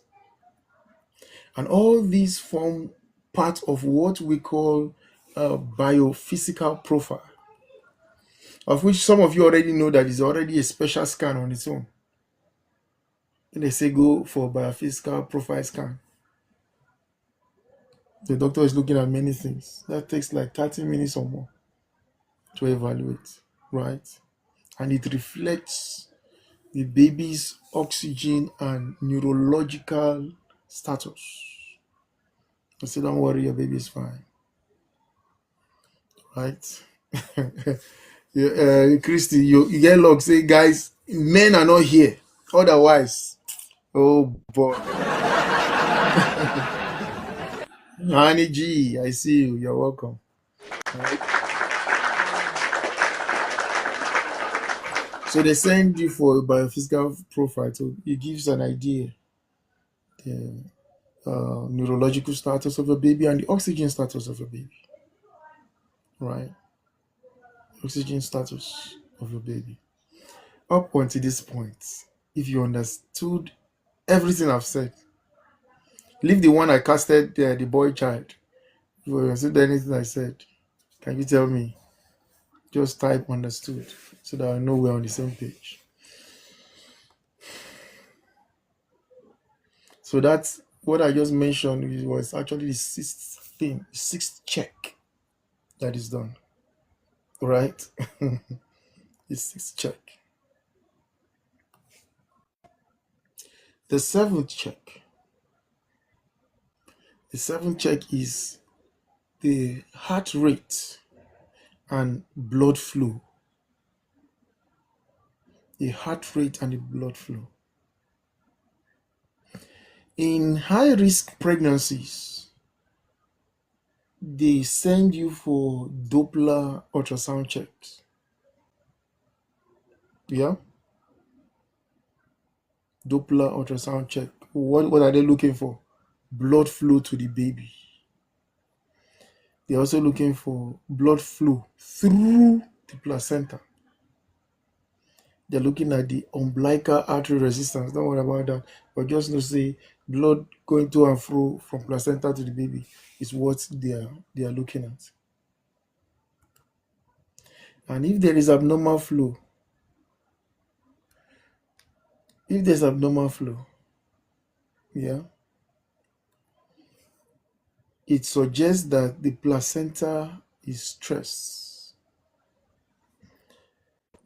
And all these form part of what we call a biophysical profile, of which some of you already know that is already a special scan on its own. When they say go for biophysical profile scan, the doctor is looking at many things. That takes like 30 minutes or more to evaluate, right? And it reflects the baby's oxygen and neurological status. I say, don't worry, your baby is fine, right? Yeah, Christy, you get luck. Say, guys, men are not here. Otherwise, oh boy, Honey G, I see you. You're welcome. Right? So they send you for a biophysical profile, so it gives an idea the neurological status of a baby and the oxygen status of a baby, right? Oxygen status of a baby. Up until this point, if you understood everything I've said, leave the one I casted the boy child. If you understood anything I said, can you tell me? Just type understood so that I know we're on the same page. So that's what I just mentioned. It was actually the sixth thing, the sixth check that is done, right? The sixth check. The seventh check. The seventh check is the heart rate and blood flow. The heart rate and the blood flow. In high risk pregnancies, they send you for Doppler ultrasound checks. Yeah, Doppler ultrasound check. What are they looking for? Blood flow to the baby. They're also looking for blood flow through the placenta. They're looking at the umbilical artery resistance. Don't worry about that. But just know say blood going to and fro from placenta to the baby is what they are looking at. And if there's abnormal flow, yeah, it suggests that the placenta is stressed.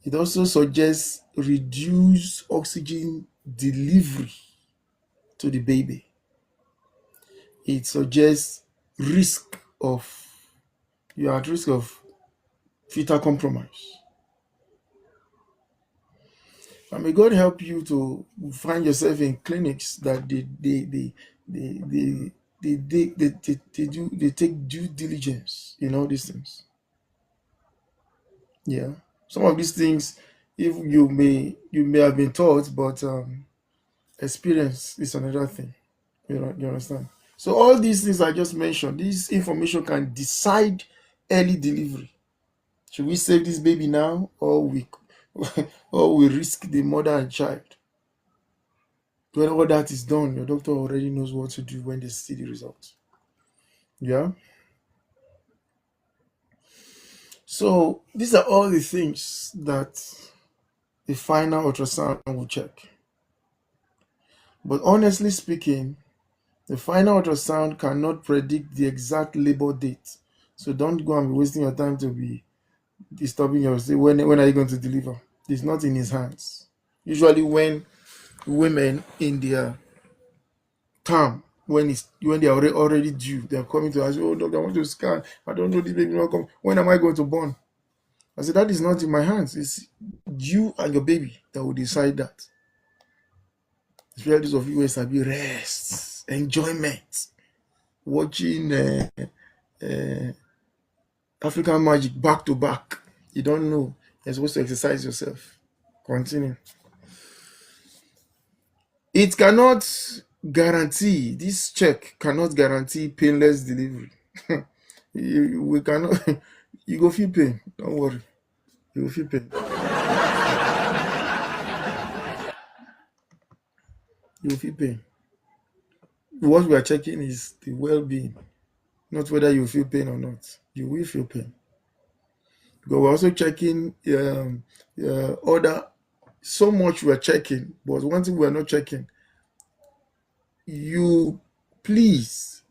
It also suggests reduced oxygen delivery to the baby. It suggests risk of you're at risk of fetal compromise. And may God help you to find yourself in clinics that they take due diligence in all these things. Yeah. Some of these things, if you may have been taught, but experience is another thing. You understand? So all these things I just mentioned, this information can decide early delivery. Should we save this baby now, or we or we risk the mother and child? When all that is done, your doctor already knows what to do when they see the results. Yeah. So these are all the things that the final ultrasound will check. But honestly speaking, the final ultrasound cannot predict the exact labor date. So don't go and be wasting your time to be disturbing yourself. When are you going to deliver? It's not in his hands. Usually when women in their term, when they are already due, they are coming to us, oh doctor, I want to scan. I don't know, this baby not come. When am I going to born? I said, that is not in my hands. It's you and your baby that will decide that. Especially those of you who sabi rest, enjoyment, watching uh, African magic back to back. You don't know. You're supposed to exercise yourself. Continue. It cannot guarantee, this check cannot guarantee painless delivery. We cannot, you go feel pain. Don't worry. You will feel pain. You will feel pain. What we are checking is the well being, not whether you feel pain or not. You will feel pain. But we're also checking other, so much we're checking, but one thing we're not checking, you please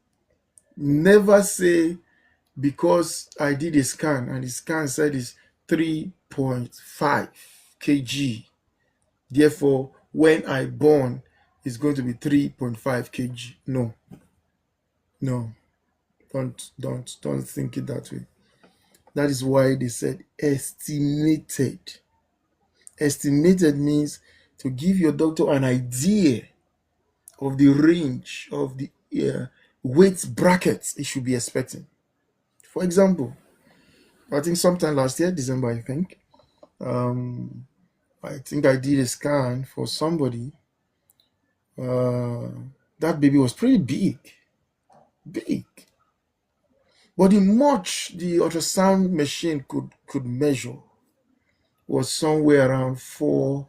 never say because I did a scan and the scan said it's 3.5 kg. Therefore, when I born, it's going to be 3.5 kg. No, no, don't think it that way. That is why they said estimated. Estimated means to give your doctor an idea of the range of the weight brackets he should be expecting. For example, I think sometime last year, December, um, I think I did a scan for somebody. Uh, that baby was pretty big. But the much the ultrasound machine could measure was somewhere around 4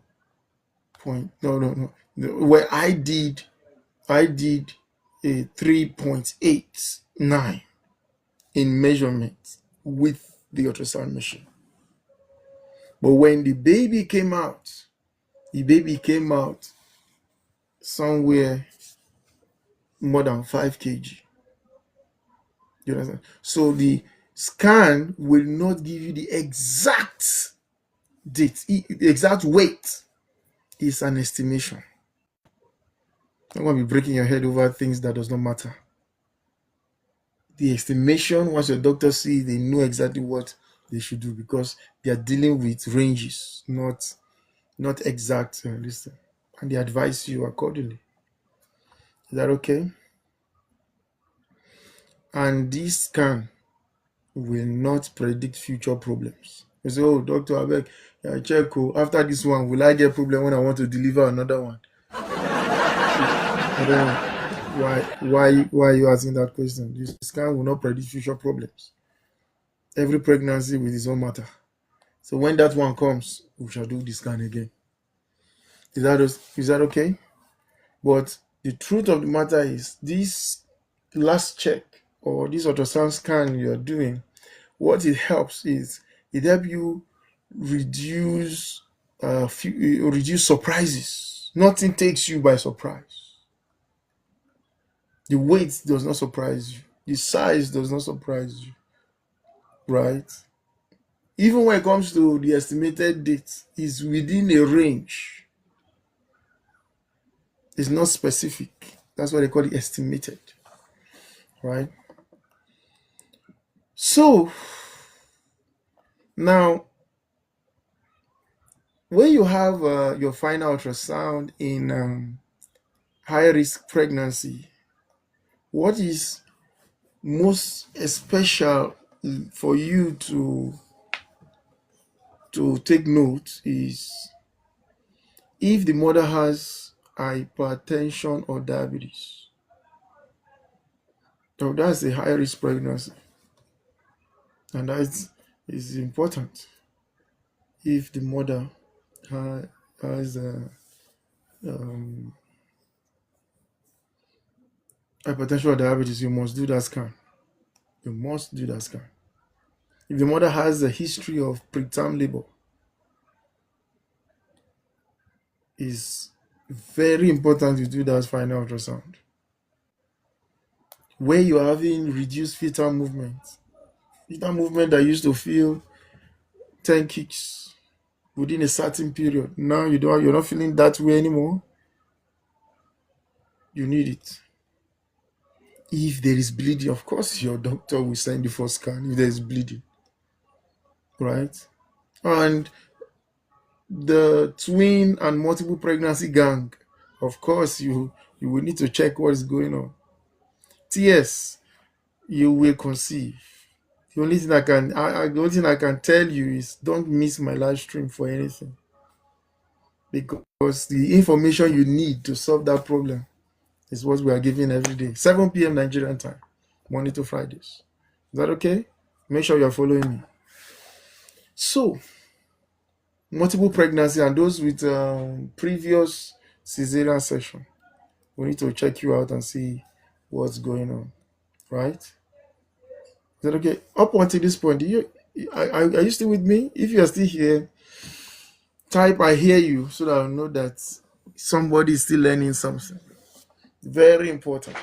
point. No. Where I did a 3.89 in measurement with the ultrasound machine. But when the baby came out somewhere more than 5 kg. You understand? So the scan will not give you the exact date, the exact weight. Is an estimation. Don't want to be breaking your head over things that does not matter. The estimation, once your doctor sees, they know exactly what they should do because they are dealing with ranges, not exact listen, and they advise you accordingly. Is that okay? And this scan will not predict future problems. You say, oh, doctor, I beg, check. Oh, after this one, will I get problem when I want to deliver another one? I don't know. Why are you asking that question? This scan will not predict future problems. Every pregnancy with its own matter. So when that one comes, we shall do the scan again. Is that okay? But the truth of the matter is, this last check or this ultrasound scan you're doing, what it helps is it helps you reduce reduce surprises. Nothing takes you by surprise. The weight does not surprise you. The size does not surprise you, right? Even when it comes to the estimated date, is within a range. It's not specific. That's why they call it estimated, right? So now, when you have your final ultrasound in high risk pregnancy, what is most special for you to take note is if the mother has hypertension or diabetes. So that's a high risk pregnancy, and that is important. If the mother has um, hypertension or diabetes, you must do that scan. You must do that scan. If the mother has a history of preterm labor, it's very important to do that final ultrasound. Where you're having reduced fetal movement that used to feel 10 kicks within a certain period. Now you're not feeling that way anymore. You need it. If there is bleeding, of course your doctor will send you for scan if there is bleeding. Right? And the twin and multiple pregnancy gang, of course you will need to check what is going on. Yes, you will conceive. The only thing I can tell you is don't miss my live stream for anything, because the information you need to solve that problem is what we are giving every day, 7 p.m. Nigerian time, Monday to Fridays. Is that okay? Make sure you're following me. So, multiple pregnancy and those with previous cesarean section, we need to check you out and see what's going on, right? Is that okay? Up until this point, are you still with me? If you are still here, type "I hear you" so that I know that somebody is still learning something. Very important.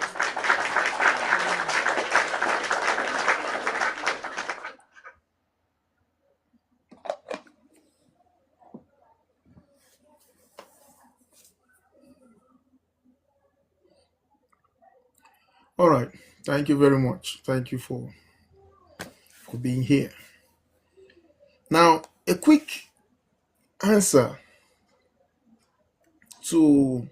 All right. Thank you very much. Thank you for being here. Now, a quick answer to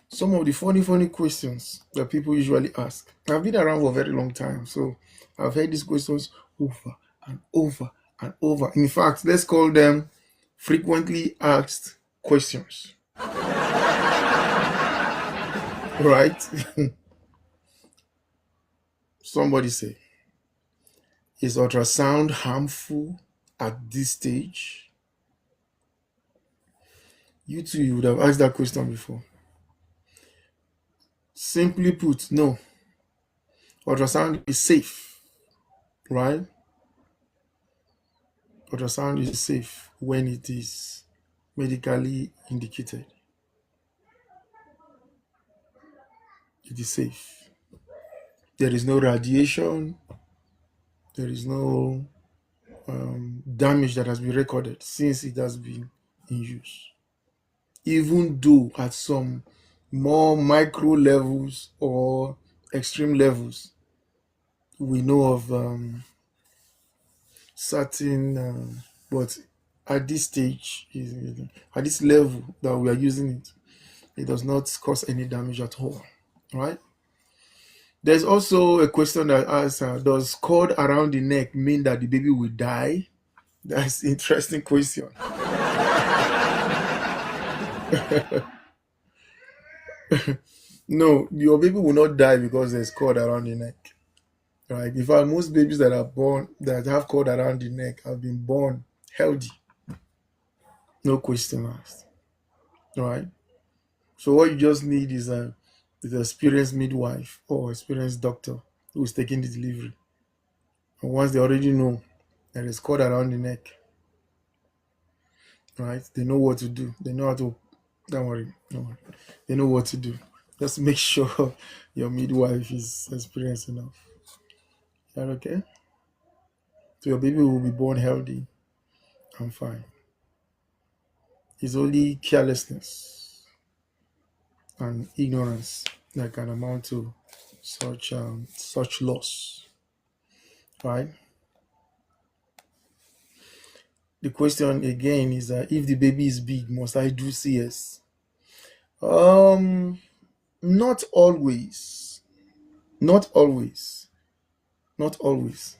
some of the funny questions that people usually ask. I've been around for a very long time, so I've heard these questions over and over and over. In fact, let's call them frequently asked questions. Right? Somebody say, is ultrasound harmful at this stage? You too, you would have asked that question before. Simply put, no. Ultrasound is safe, right? Ultrasound is safe when it is medically indicated. It is safe. There is no radiation. There is no damage that has been recorded since it has been in use. Even though at some more micro levels or extreme levels, we know of certain, but at this stage, at this level that we are using it, it does not cause any damage at all, right? There's also a question that asks, does cord around the neck mean that the baby will die? That's interesting question. No, your baby will not die because there's cord around the neck. Right? In fact, most babies that are born that have cord around the neck have been born healthy. No question asked. Right? So what you just need is an experienced midwife or experienced doctor who is taking the delivery. And once they already know that it's cord around the neck, right? They know what to do. They know how to. Don't worry, don't worry. They know what to do. Just make sure your midwife is experienced enough. Is that okay? So your baby will be born healthy and fine. It's only carelessness and ignorance that can amount to such loss, right? The question again is that if the baby is big, must I do CS? Um, not always. Not always. Not always.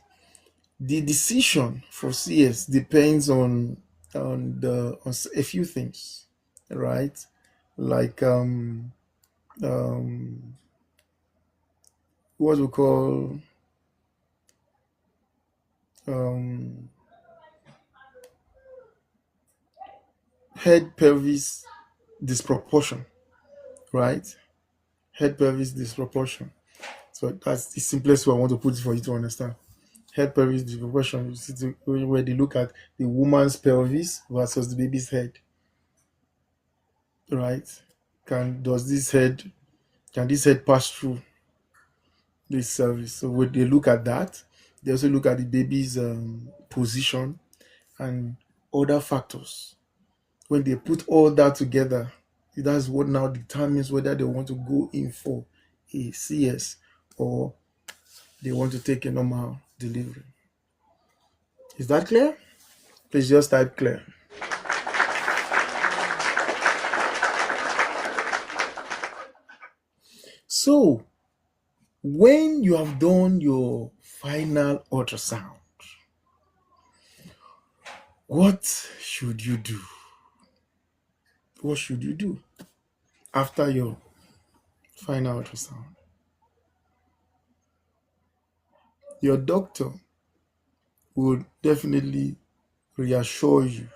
The decision for CS depends on a few things, right? Like um what we call um head pelvis disproportion, right? Head pelvis disproportion. So that's the simplest way I want to put it for you to understand. Head pelvis disproportion is where they look at the woman's pelvis versus the baby's head, right? Does this head can this head pass through this service? So when they look at that, they also look at the baby's position and other factors. When they put all that together, that's what now determines whether they want to go in for a CS or they want to take a normal delivery. Is that clear? Please just type clear. So, when you have done your final ultrasound, what should you do? What should you do after your final ultrasound? Your doctor will definitely reassure you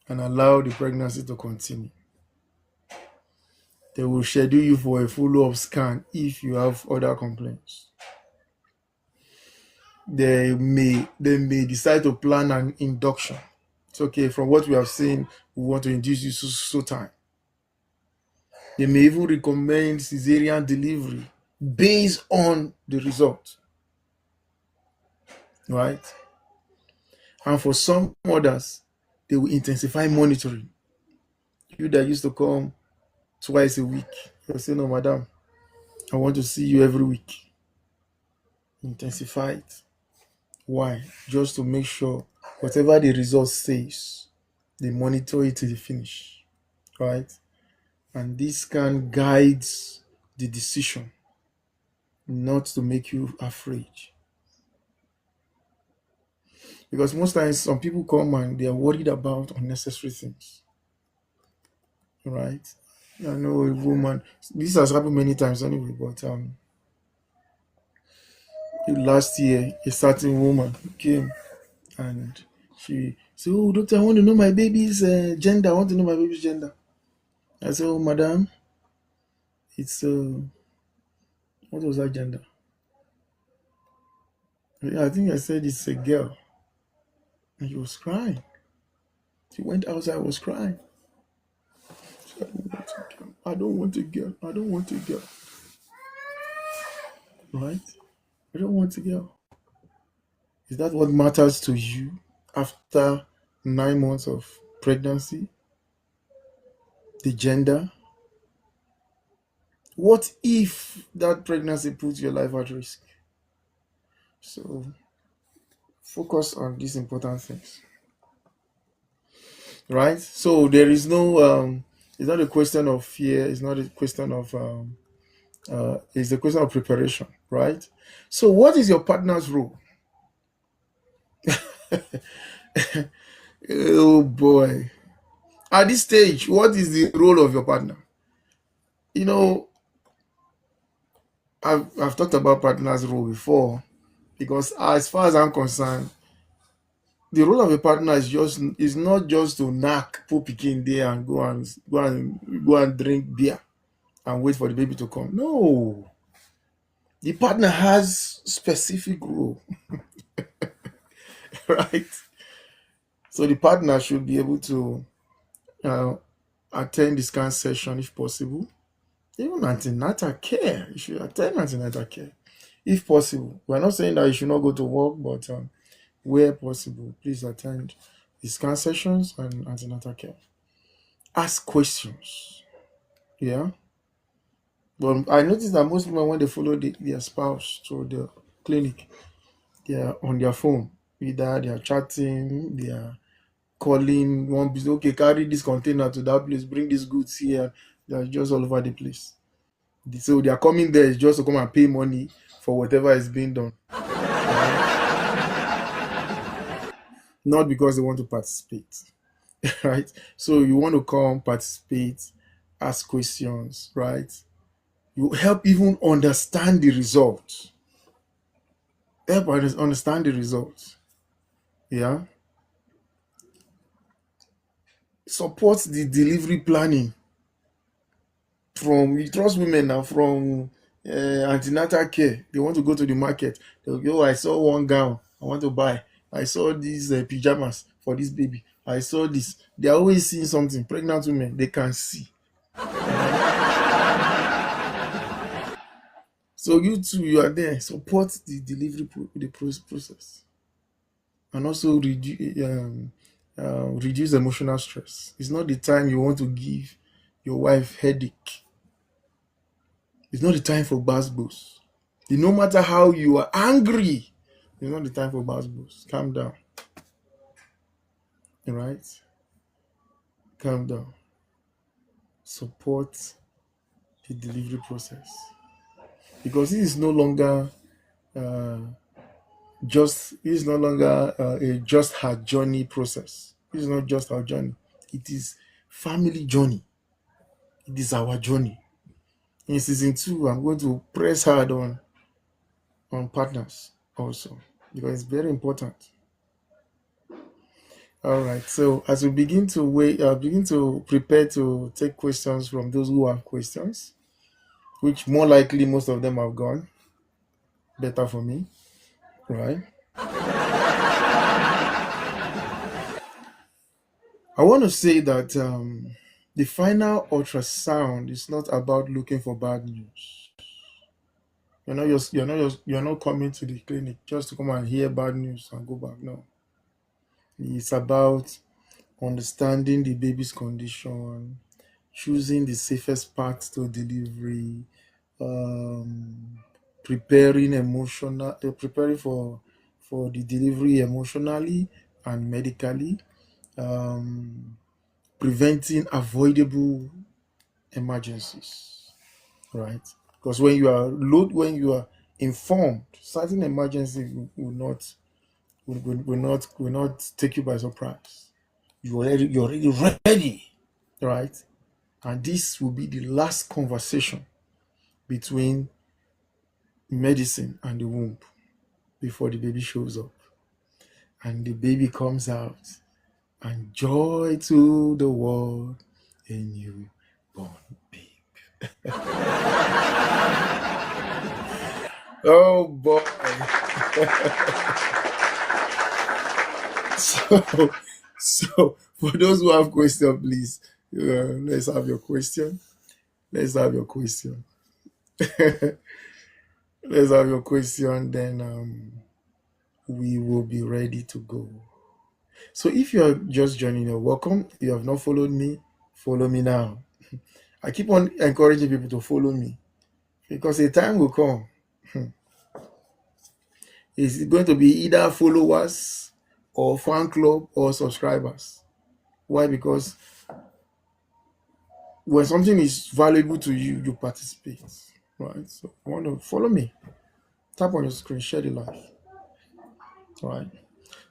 and allow the pregnancy to continue. They will schedule you for a follow-up scan if you have other complaints. They may decide to plan an induction. It's okay, from what we have seen, we want to induce you so time. They may even recommend cesarean delivery based on the result, right? And for some others, they will intensify monitoring. You that used to come twice a week, you'll say, no, madam, I want to see you every week. Intensify it. Why? Just to make sure whatever the result says, they monitor it till the finish, right? And this can guide the decision, not to make you afraid. Because most times some people come and they are worried about unnecessary things, right? I know a woman, this has happened many times anyway, but last year a certain woman came and she said, oh, doctor, I want to know my baby's gender. I want to know my baby's gender. I said, oh, madam, it's what was her gender? I think I said it's a girl. And she was crying. She went outside, was crying. She said, I don't want a girl. I don't want a girl. Right? I don't want a girl. Is that what matters to you after 9 months of pregnancy? The gender? What if that pregnancy puts your life at risk? So focus on these important things. Right? So there is no it's not a question of fear, it's not a question of it's a question of preparation, right? So what is your partner's role? Oh boy. At this stage, what is the role of your partner? You know, I've talked about partner's role before because as far as I'm concerned, the role of a partner is not just to knack, put pikin there and go and drink beer and wait for the baby to come. No, the partner has specific role, right? So the partner should be able to uh, attend the scan session if possible. Even antenatal care, you should attend antenatal care if possible. We're not saying that you should not go to work, but where possible, please attend the scan sessions and antenatal care. Ask questions. Yeah. But I noticed that most women, when they follow their spouse to the clinic, they are on their phone. Either they are chatting, they are calling one business, okay, carry this container to that place, bring these goods here. They are just all over the place. So they are coming there just to come and pay money for whatever is being done. Not because they want to participate. Right? So you want to come, participate, ask questions, right? You help even understand the results. Help understand the results. Yeah. Support the delivery planning from, you trust women now, from antenatal care. They want to go to the market. They'll go, oh, I saw one gown I want to buy. I saw these pajamas for this baby. I saw this. They're always seeing something. Pregnant women, they can see. So you too, you are there. Support the delivery process, and also reduce emotional stress. It's not the time you want to give your wife headache. It's not the time for basbos. No matter how you are angry, it's not the time for basbos. Calm down. All right? Calm down. Support the delivery process. Because this is no longer uh, a just her journey process. This is not just our journey. It is family journey. It is our journey. In season 2, I'm going to press hard on partners also because it's very important. All right. So as we begin to prepare to take questions from those who have questions, which more likely most of them have gone. Better for me, right? I want to say that the final ultrasound is not about looking for bad news. You're not coming to the clinic just to come and hear bad news and go back. No, it's about understanding the baby's condition, choosing the safest path to delivery, um, preparing for the delivery emotionally and medically, um, preventing avoidable emergencies, right? Because when you are informed, certain emergencies will not take you by surprise. You're already ready, right? And this will be the last conversation between medicine and the womb before the baby shows up. And the baby comes out, and joy to the world, a newborn baby. Oh boy. so, so for those who have questions, please, let's have your question. Let's have your question. Let's have your question, then we will be ready to go. So if you are just joining, you're welcome. If you have not followed me, follow me now. I keep on encouraging people to follow me because a time will come. It's going to be either followers or fan club or subscribers. Why? Because when something is valuable to you, you participate. Right? So I want to follow me. Tap on your screen, share the live. Right.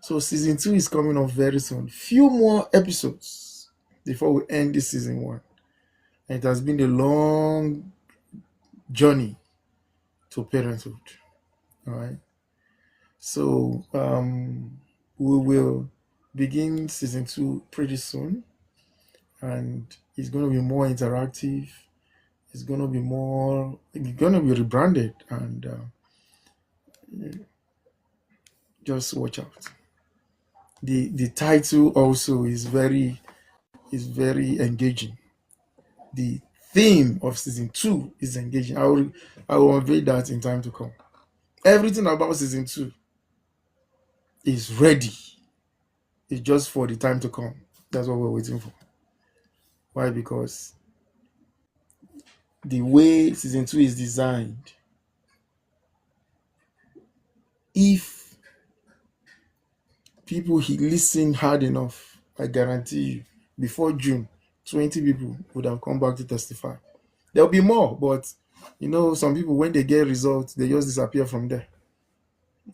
So season 2 is coming up very soon. Few more episodes before we end this season 1. And it has been a long journey to parenthood. All right. So we will begin season 2 pretty soon, and it's going to be more interactive. It's going to be rebranded, and just watch out. The title also is very engaging. The theme of season 2 is engaging. I will unveil that in time to come. Everything about season 2 is ready. It's just for the time to come. That's what we're waiting for. Why? Because the way season 2 is designed, if people listen hard enough, I guarantee you, before June, 20 people would have come back to testify. There'll be more, but some people, when they get results, they just disappear from there.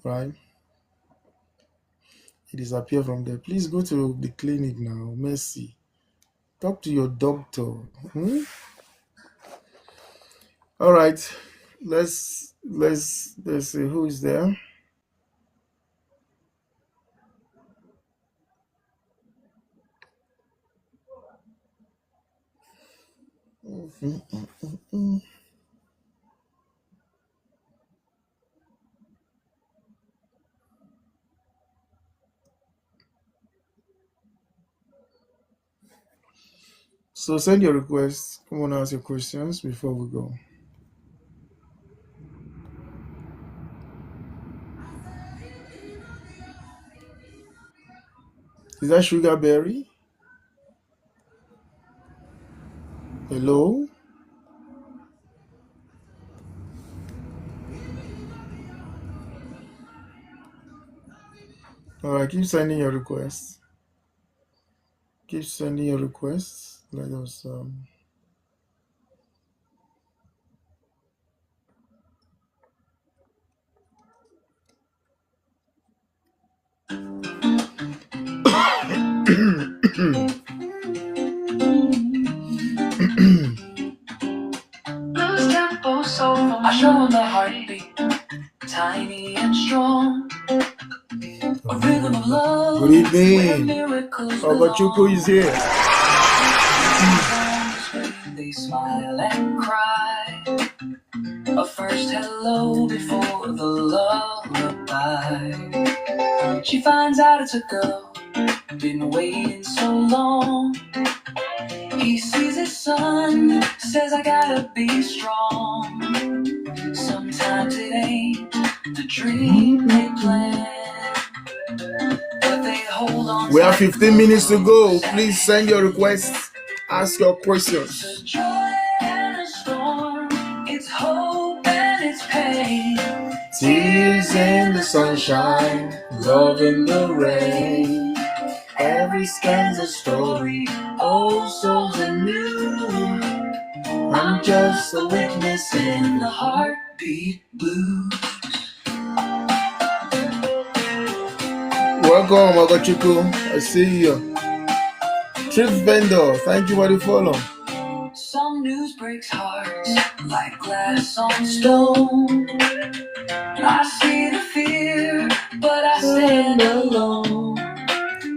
Right? They disappear from there. Please go to the clinic now. Mercy. Talk to your doctor. All right. Let's see who is there. So send your requests. Come on, ask your questions before we go. Is that Sugar Berry? Hello? All right, keep sending your requests. Keep sending your requests. Let us I show him the heartbeat, tiny and strong. A rhythm of love. Good evening. Ogachuku is here. They smile and cry. A first hello before the lullaby. She finds out it's a girl, been waiting so long. He sees his son, says I gotta be strong. Sometimes it ain't the dream they plan, but they hold on. We have 15 minutes to go. Please send your requests. Ask your questions. It's a joy and a storm. It's hope and it's pain. Tears in the sunshine, love in the rain. Every stanza story, old souls anew. I'm just a witness in the heartbeat blues. Welcome, Ogachuku. I see you. Trip vendor, thank you for the follow. Some news breaks hearts like glass on stone. I see the fear, but I stand alone.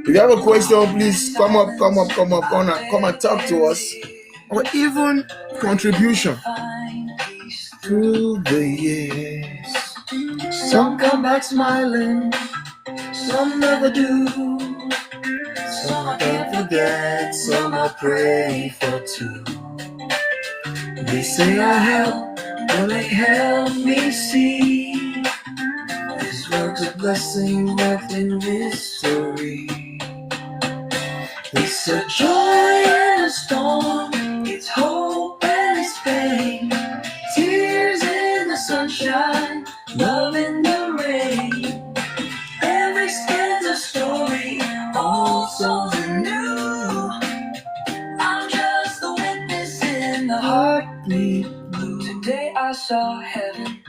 If you have a question, please come up, come and talk to us. Or even contribution. Through the years, some come back smiling, some never do. Some I can't forget, some I pray for too. They say I help, but they help me see this world's a blessing wrapped in mystery. It's a joy and a storm, it's hope and it's pain. Tears in the sunshine, love in the rain. Every stanza story, old souls anew. I'm just the witness in the heartbeat blue. Today I saw heaven,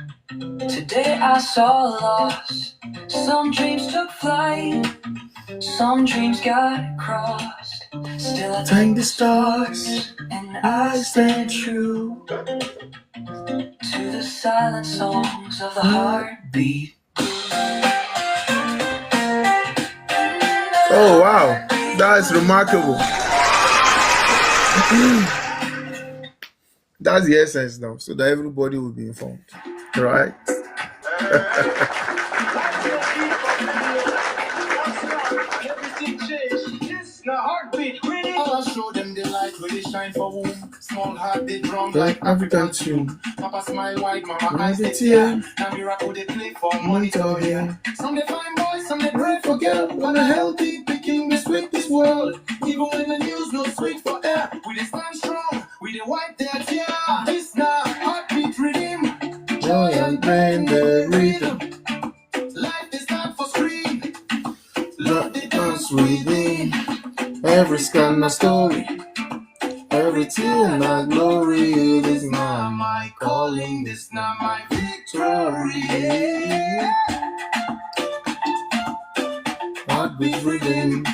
today I saw loss. Some dreams took flight, some dreams got crossed. Still I thank the stars, and I stand true to the silent songs of the heartbeat. Oh wow, that's remarkable. That's the essence now, so that everybody will be informed, right? I'll show them the light really shine for whom. Small heart they drum like African tune. Papa smile white, mama eyes they tear. Now miracle they play for monitor here. Some they find boys, some they pray for girl. But a healthy picking this with this world. Even when the news no sweet for air. We they stand strong, we they wipe their tear. This now heartbeat rhythm. Joy and pain the rhythm. Life they stand for screen. Love they dance within. Every scan a story, every tear a glory. This not my calling, this not my victory. Heartbeat rhythm.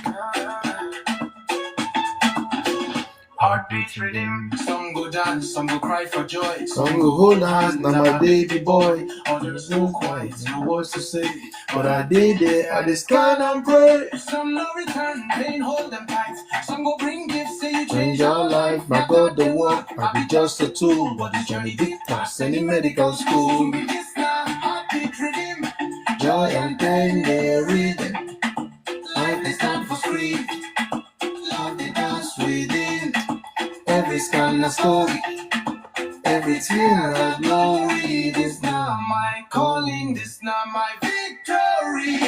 Heartbeat rhythm. Some go dance, some go cry for joy. Some go hold hands, now my baby boy. Others no quiet, no words to say. But I did there, I just scan and pray. Some no return, pain hold them tight. Some go bring gifts, say you change your life. My God, the work, I be just a tool. But the journey big pass any medical school. This now, heartbeat rhythm. Joy and pain, they rhythm. Life they stand for scream. Love they dance within. Every scan a story. Every tear a glory. This not my calling, this not my victory.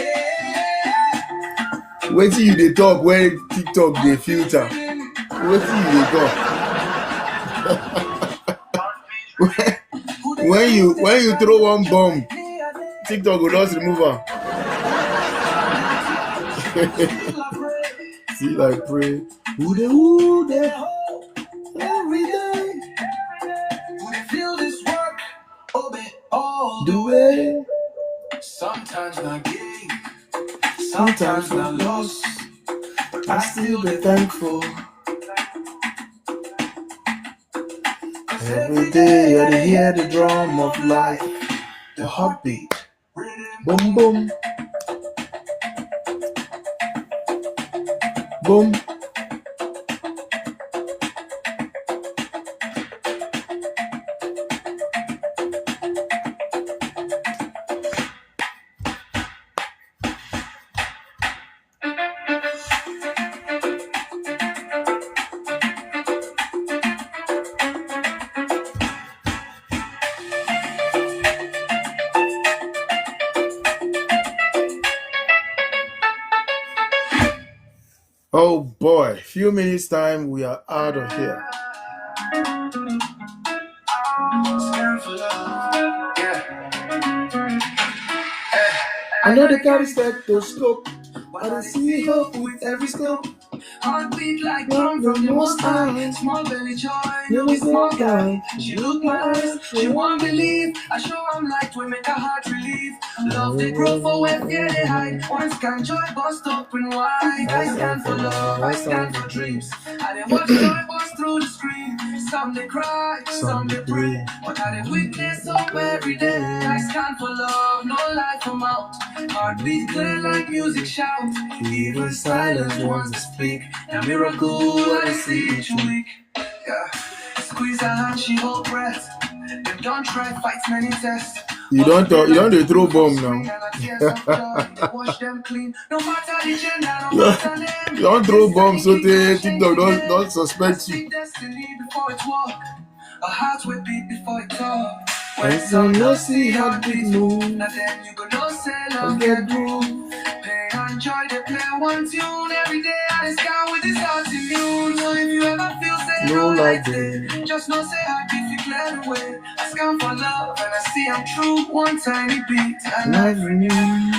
Wait till you they talk when TikTok they filter. Wait till you they talk. when you throw one bomb, TikTok will just remove her. See, like pray. Who they every day. We feel this work, obey all The way. Sometimes not gain, sometimes not loss. But I still be thankful. Every day I dey hear the drum of life, the heartbeat, boom boom, boom. Oh boy, few minutes time we are out of here. I know they carry stethoscope, but I see hope with every scope. Heartbeat like drum from the most high. Small belly joy, No, it's not guy. she look nice, she won't believe. I show I'm like we make her heart relieve. Love they grow for where fear they hide. Once can joy bust open wide. I stand for love, I stand for dreams. I didn't watch joy bust through the screen. Some they cry, some they pray, but I did witness hope every day. I stand for love, no lie from out. Heartbeat clear like music shout. Even silence wants to speak. A miracle I see each week. Yeah. Squeeze her hand, she hold breath. Them don't try fights, many tests. You don't talk, you don't dey throw bomb now. Wash them clean. No matter the gender, no Yeah. matter them. You don't throw bombs so they TikTok don't suspect you. Destiny before it walk. A heart will beat before it talk. When some no see heartbeat move, Now then you go no sell or get get groove. Pain and joy, they play one tune every day. And it's down with this heart immune. So if you ever feel say no no like like it, just know say I give you clear the way. I scan for love and I see I'm true. One tiny beat and life renewed.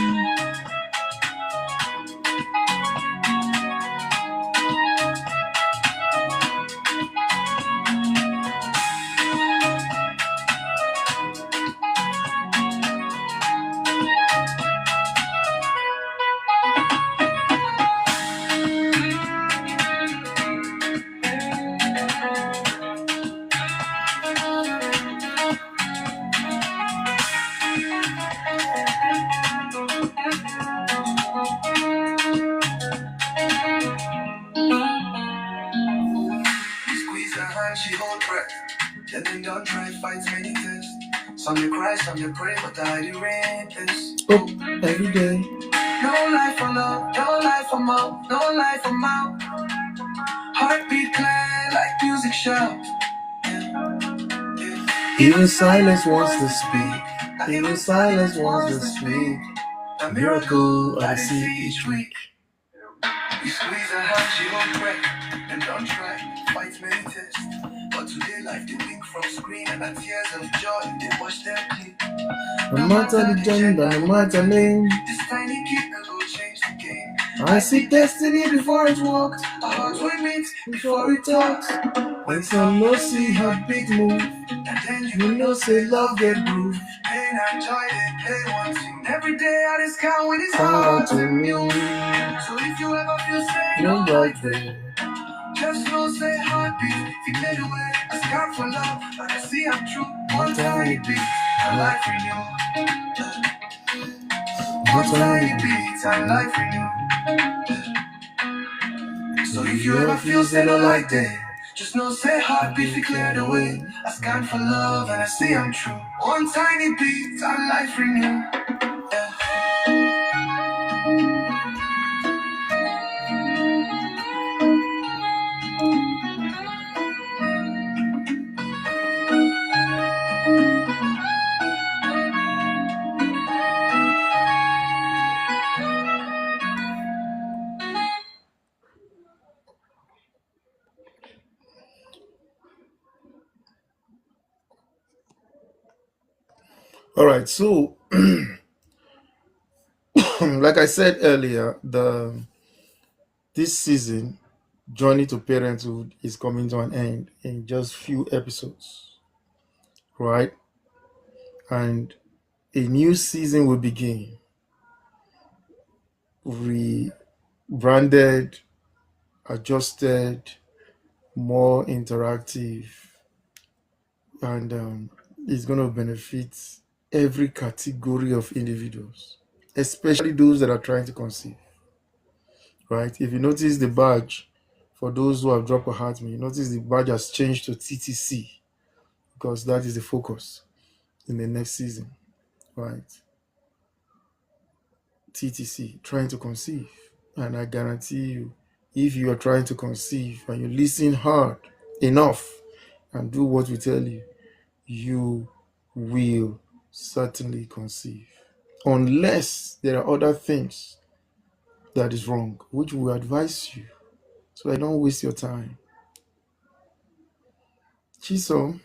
squeeze her hand, she hold breath. Then they don't try, fights many tests. Some they cry, some they pray, but I do rapists. Oh, every day. No life for love, no life for more, no life for more. Heartbeat clear like music shouts. Even silence wants to speak. Even silence wants to speak. A miracle I see each week. You squeeze her hand, she won't break. And don't try, fights many tests. But today life they blink from screen, and the tears of joy they wash them clean. No matter the gender, no matter name, this tiny kid will change the game. I see destiny before it walked. Our hearts will meet before it talks. When some no see her big move, and then you know say love get groove. Pain and joy they play one thing. Every day I discount when it's Come hard out to to mute. me, So if you ever feel sad, you're no right right there. just know say heartbeat. If you get away, a scar for love, but I see I'm true. One tiny beat, a life renew. One tiny beat, a life renew. So if you ever feel sad or like that, just know say heartbeat if you clear the way. I scan for love and I see I'm true. One tiny beat, a life renew. All right, so like I said earlier, this season, Journey to Parenthood, is coming to an end in just few episodes, right? And a new season will begin, rebranded, adjusted, more interactive, and it's going to benefit every category of individuals, especially those that are trying to conceive, right? If you notice the badge, for those who have dropped a heart, you notice the badge has changed to TTC because that is the focus in the next season, right? TTC, trying to conceive. And I guarantee you, if you are trying to conceive and you listen hard enough and do what we tell you, you will certainly conceive. Unless there are other things that is wrong, which we advise you so I don't waste your time. Chisom,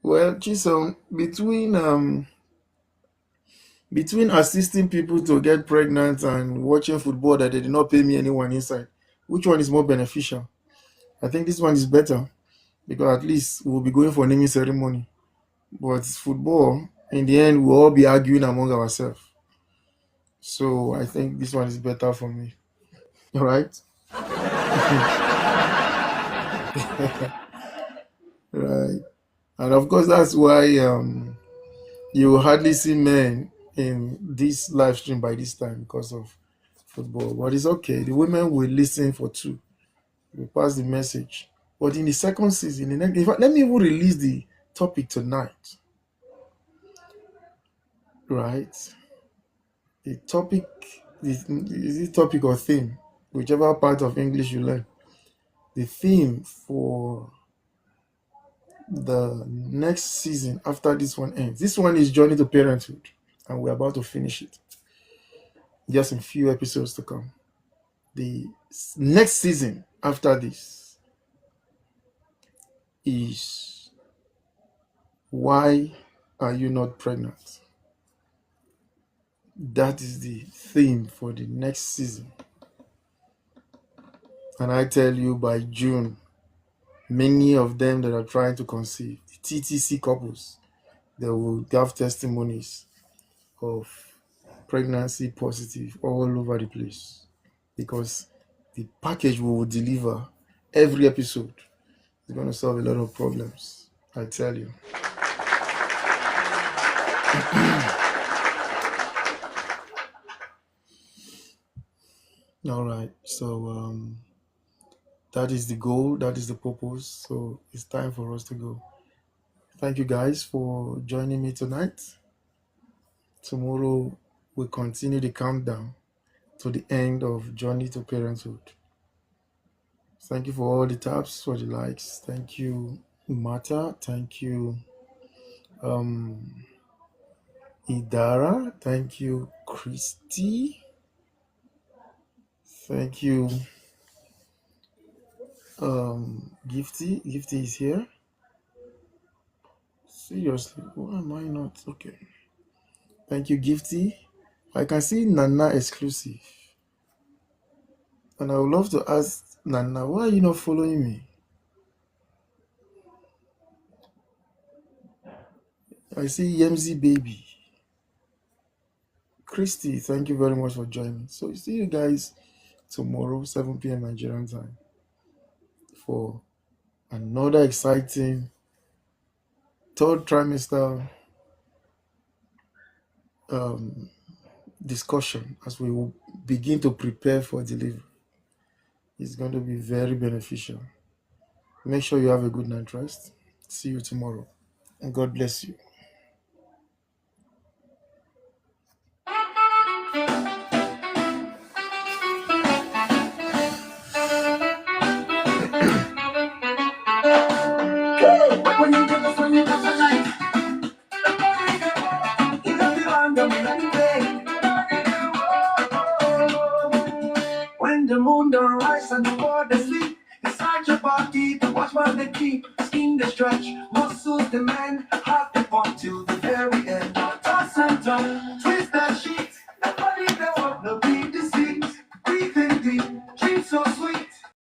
well, Chisom, between assisting people to get pregnant and watching football that they did not pay me anyone inside, which one is more beneficial? I think this one is better because at least we'll be going for naming ceremony. But football, in the end, we'll all be arguing among ourselves. So I think this one is better for me. All right? Right. And of course, that's why you will hardly see men in this live stream by this time because of football. But it's okay. The women will listen for two. We pass the message. But in the second season, in fact, let me even release the topic tonight. Right? The topic is it topic or theme, whichever part of English you learn. The theme for the next season after this one ends. This one is Journey to Parenthood, and we're about to finish it. Just in few episodes to come. The next season after this is Why Are You Not Pregnant? That is the theme for the next season. And I tell you, by June, many of them that are trying to conceive, the TTC couples, they will have testimonies of pregnancy positive all over the place because the package we will deliver every episode is going to solve a lot of problems. I tell you. All right. So that is the goal. That is the purpose. So it's time for us to go. Thank you guys for joining me tonight. Tomorrow we'll continue the countdown to the end of Journey to Parenthood. Thank you for all the taps, for the likes. Thank you, Mata. Thank you, um, Idara. Thank you, Christy. Thank you, Gifty. Gifty is here. Seriously, why am I not? Okay. Thank you, Gifty. I can see Nana exclusive. And I would love to ask Nana, why are you not following me? I see Yemzi Baby. Christy, thank you very much for joining. So see you guys tomorrow, 7 p.m. Nigerian time, for another exciting third trimester um, discussion as we will begin to prepare for delivery. It's going to be very beneficial. Make sure you have a good night rest. See you tomorrow. And God bless you. When you get the fun, you got the light. You got the random when the moon don't rise and the water sleep, inside your body, the watch while they keep. Skin the stretch, muscles the man, heart the pump till the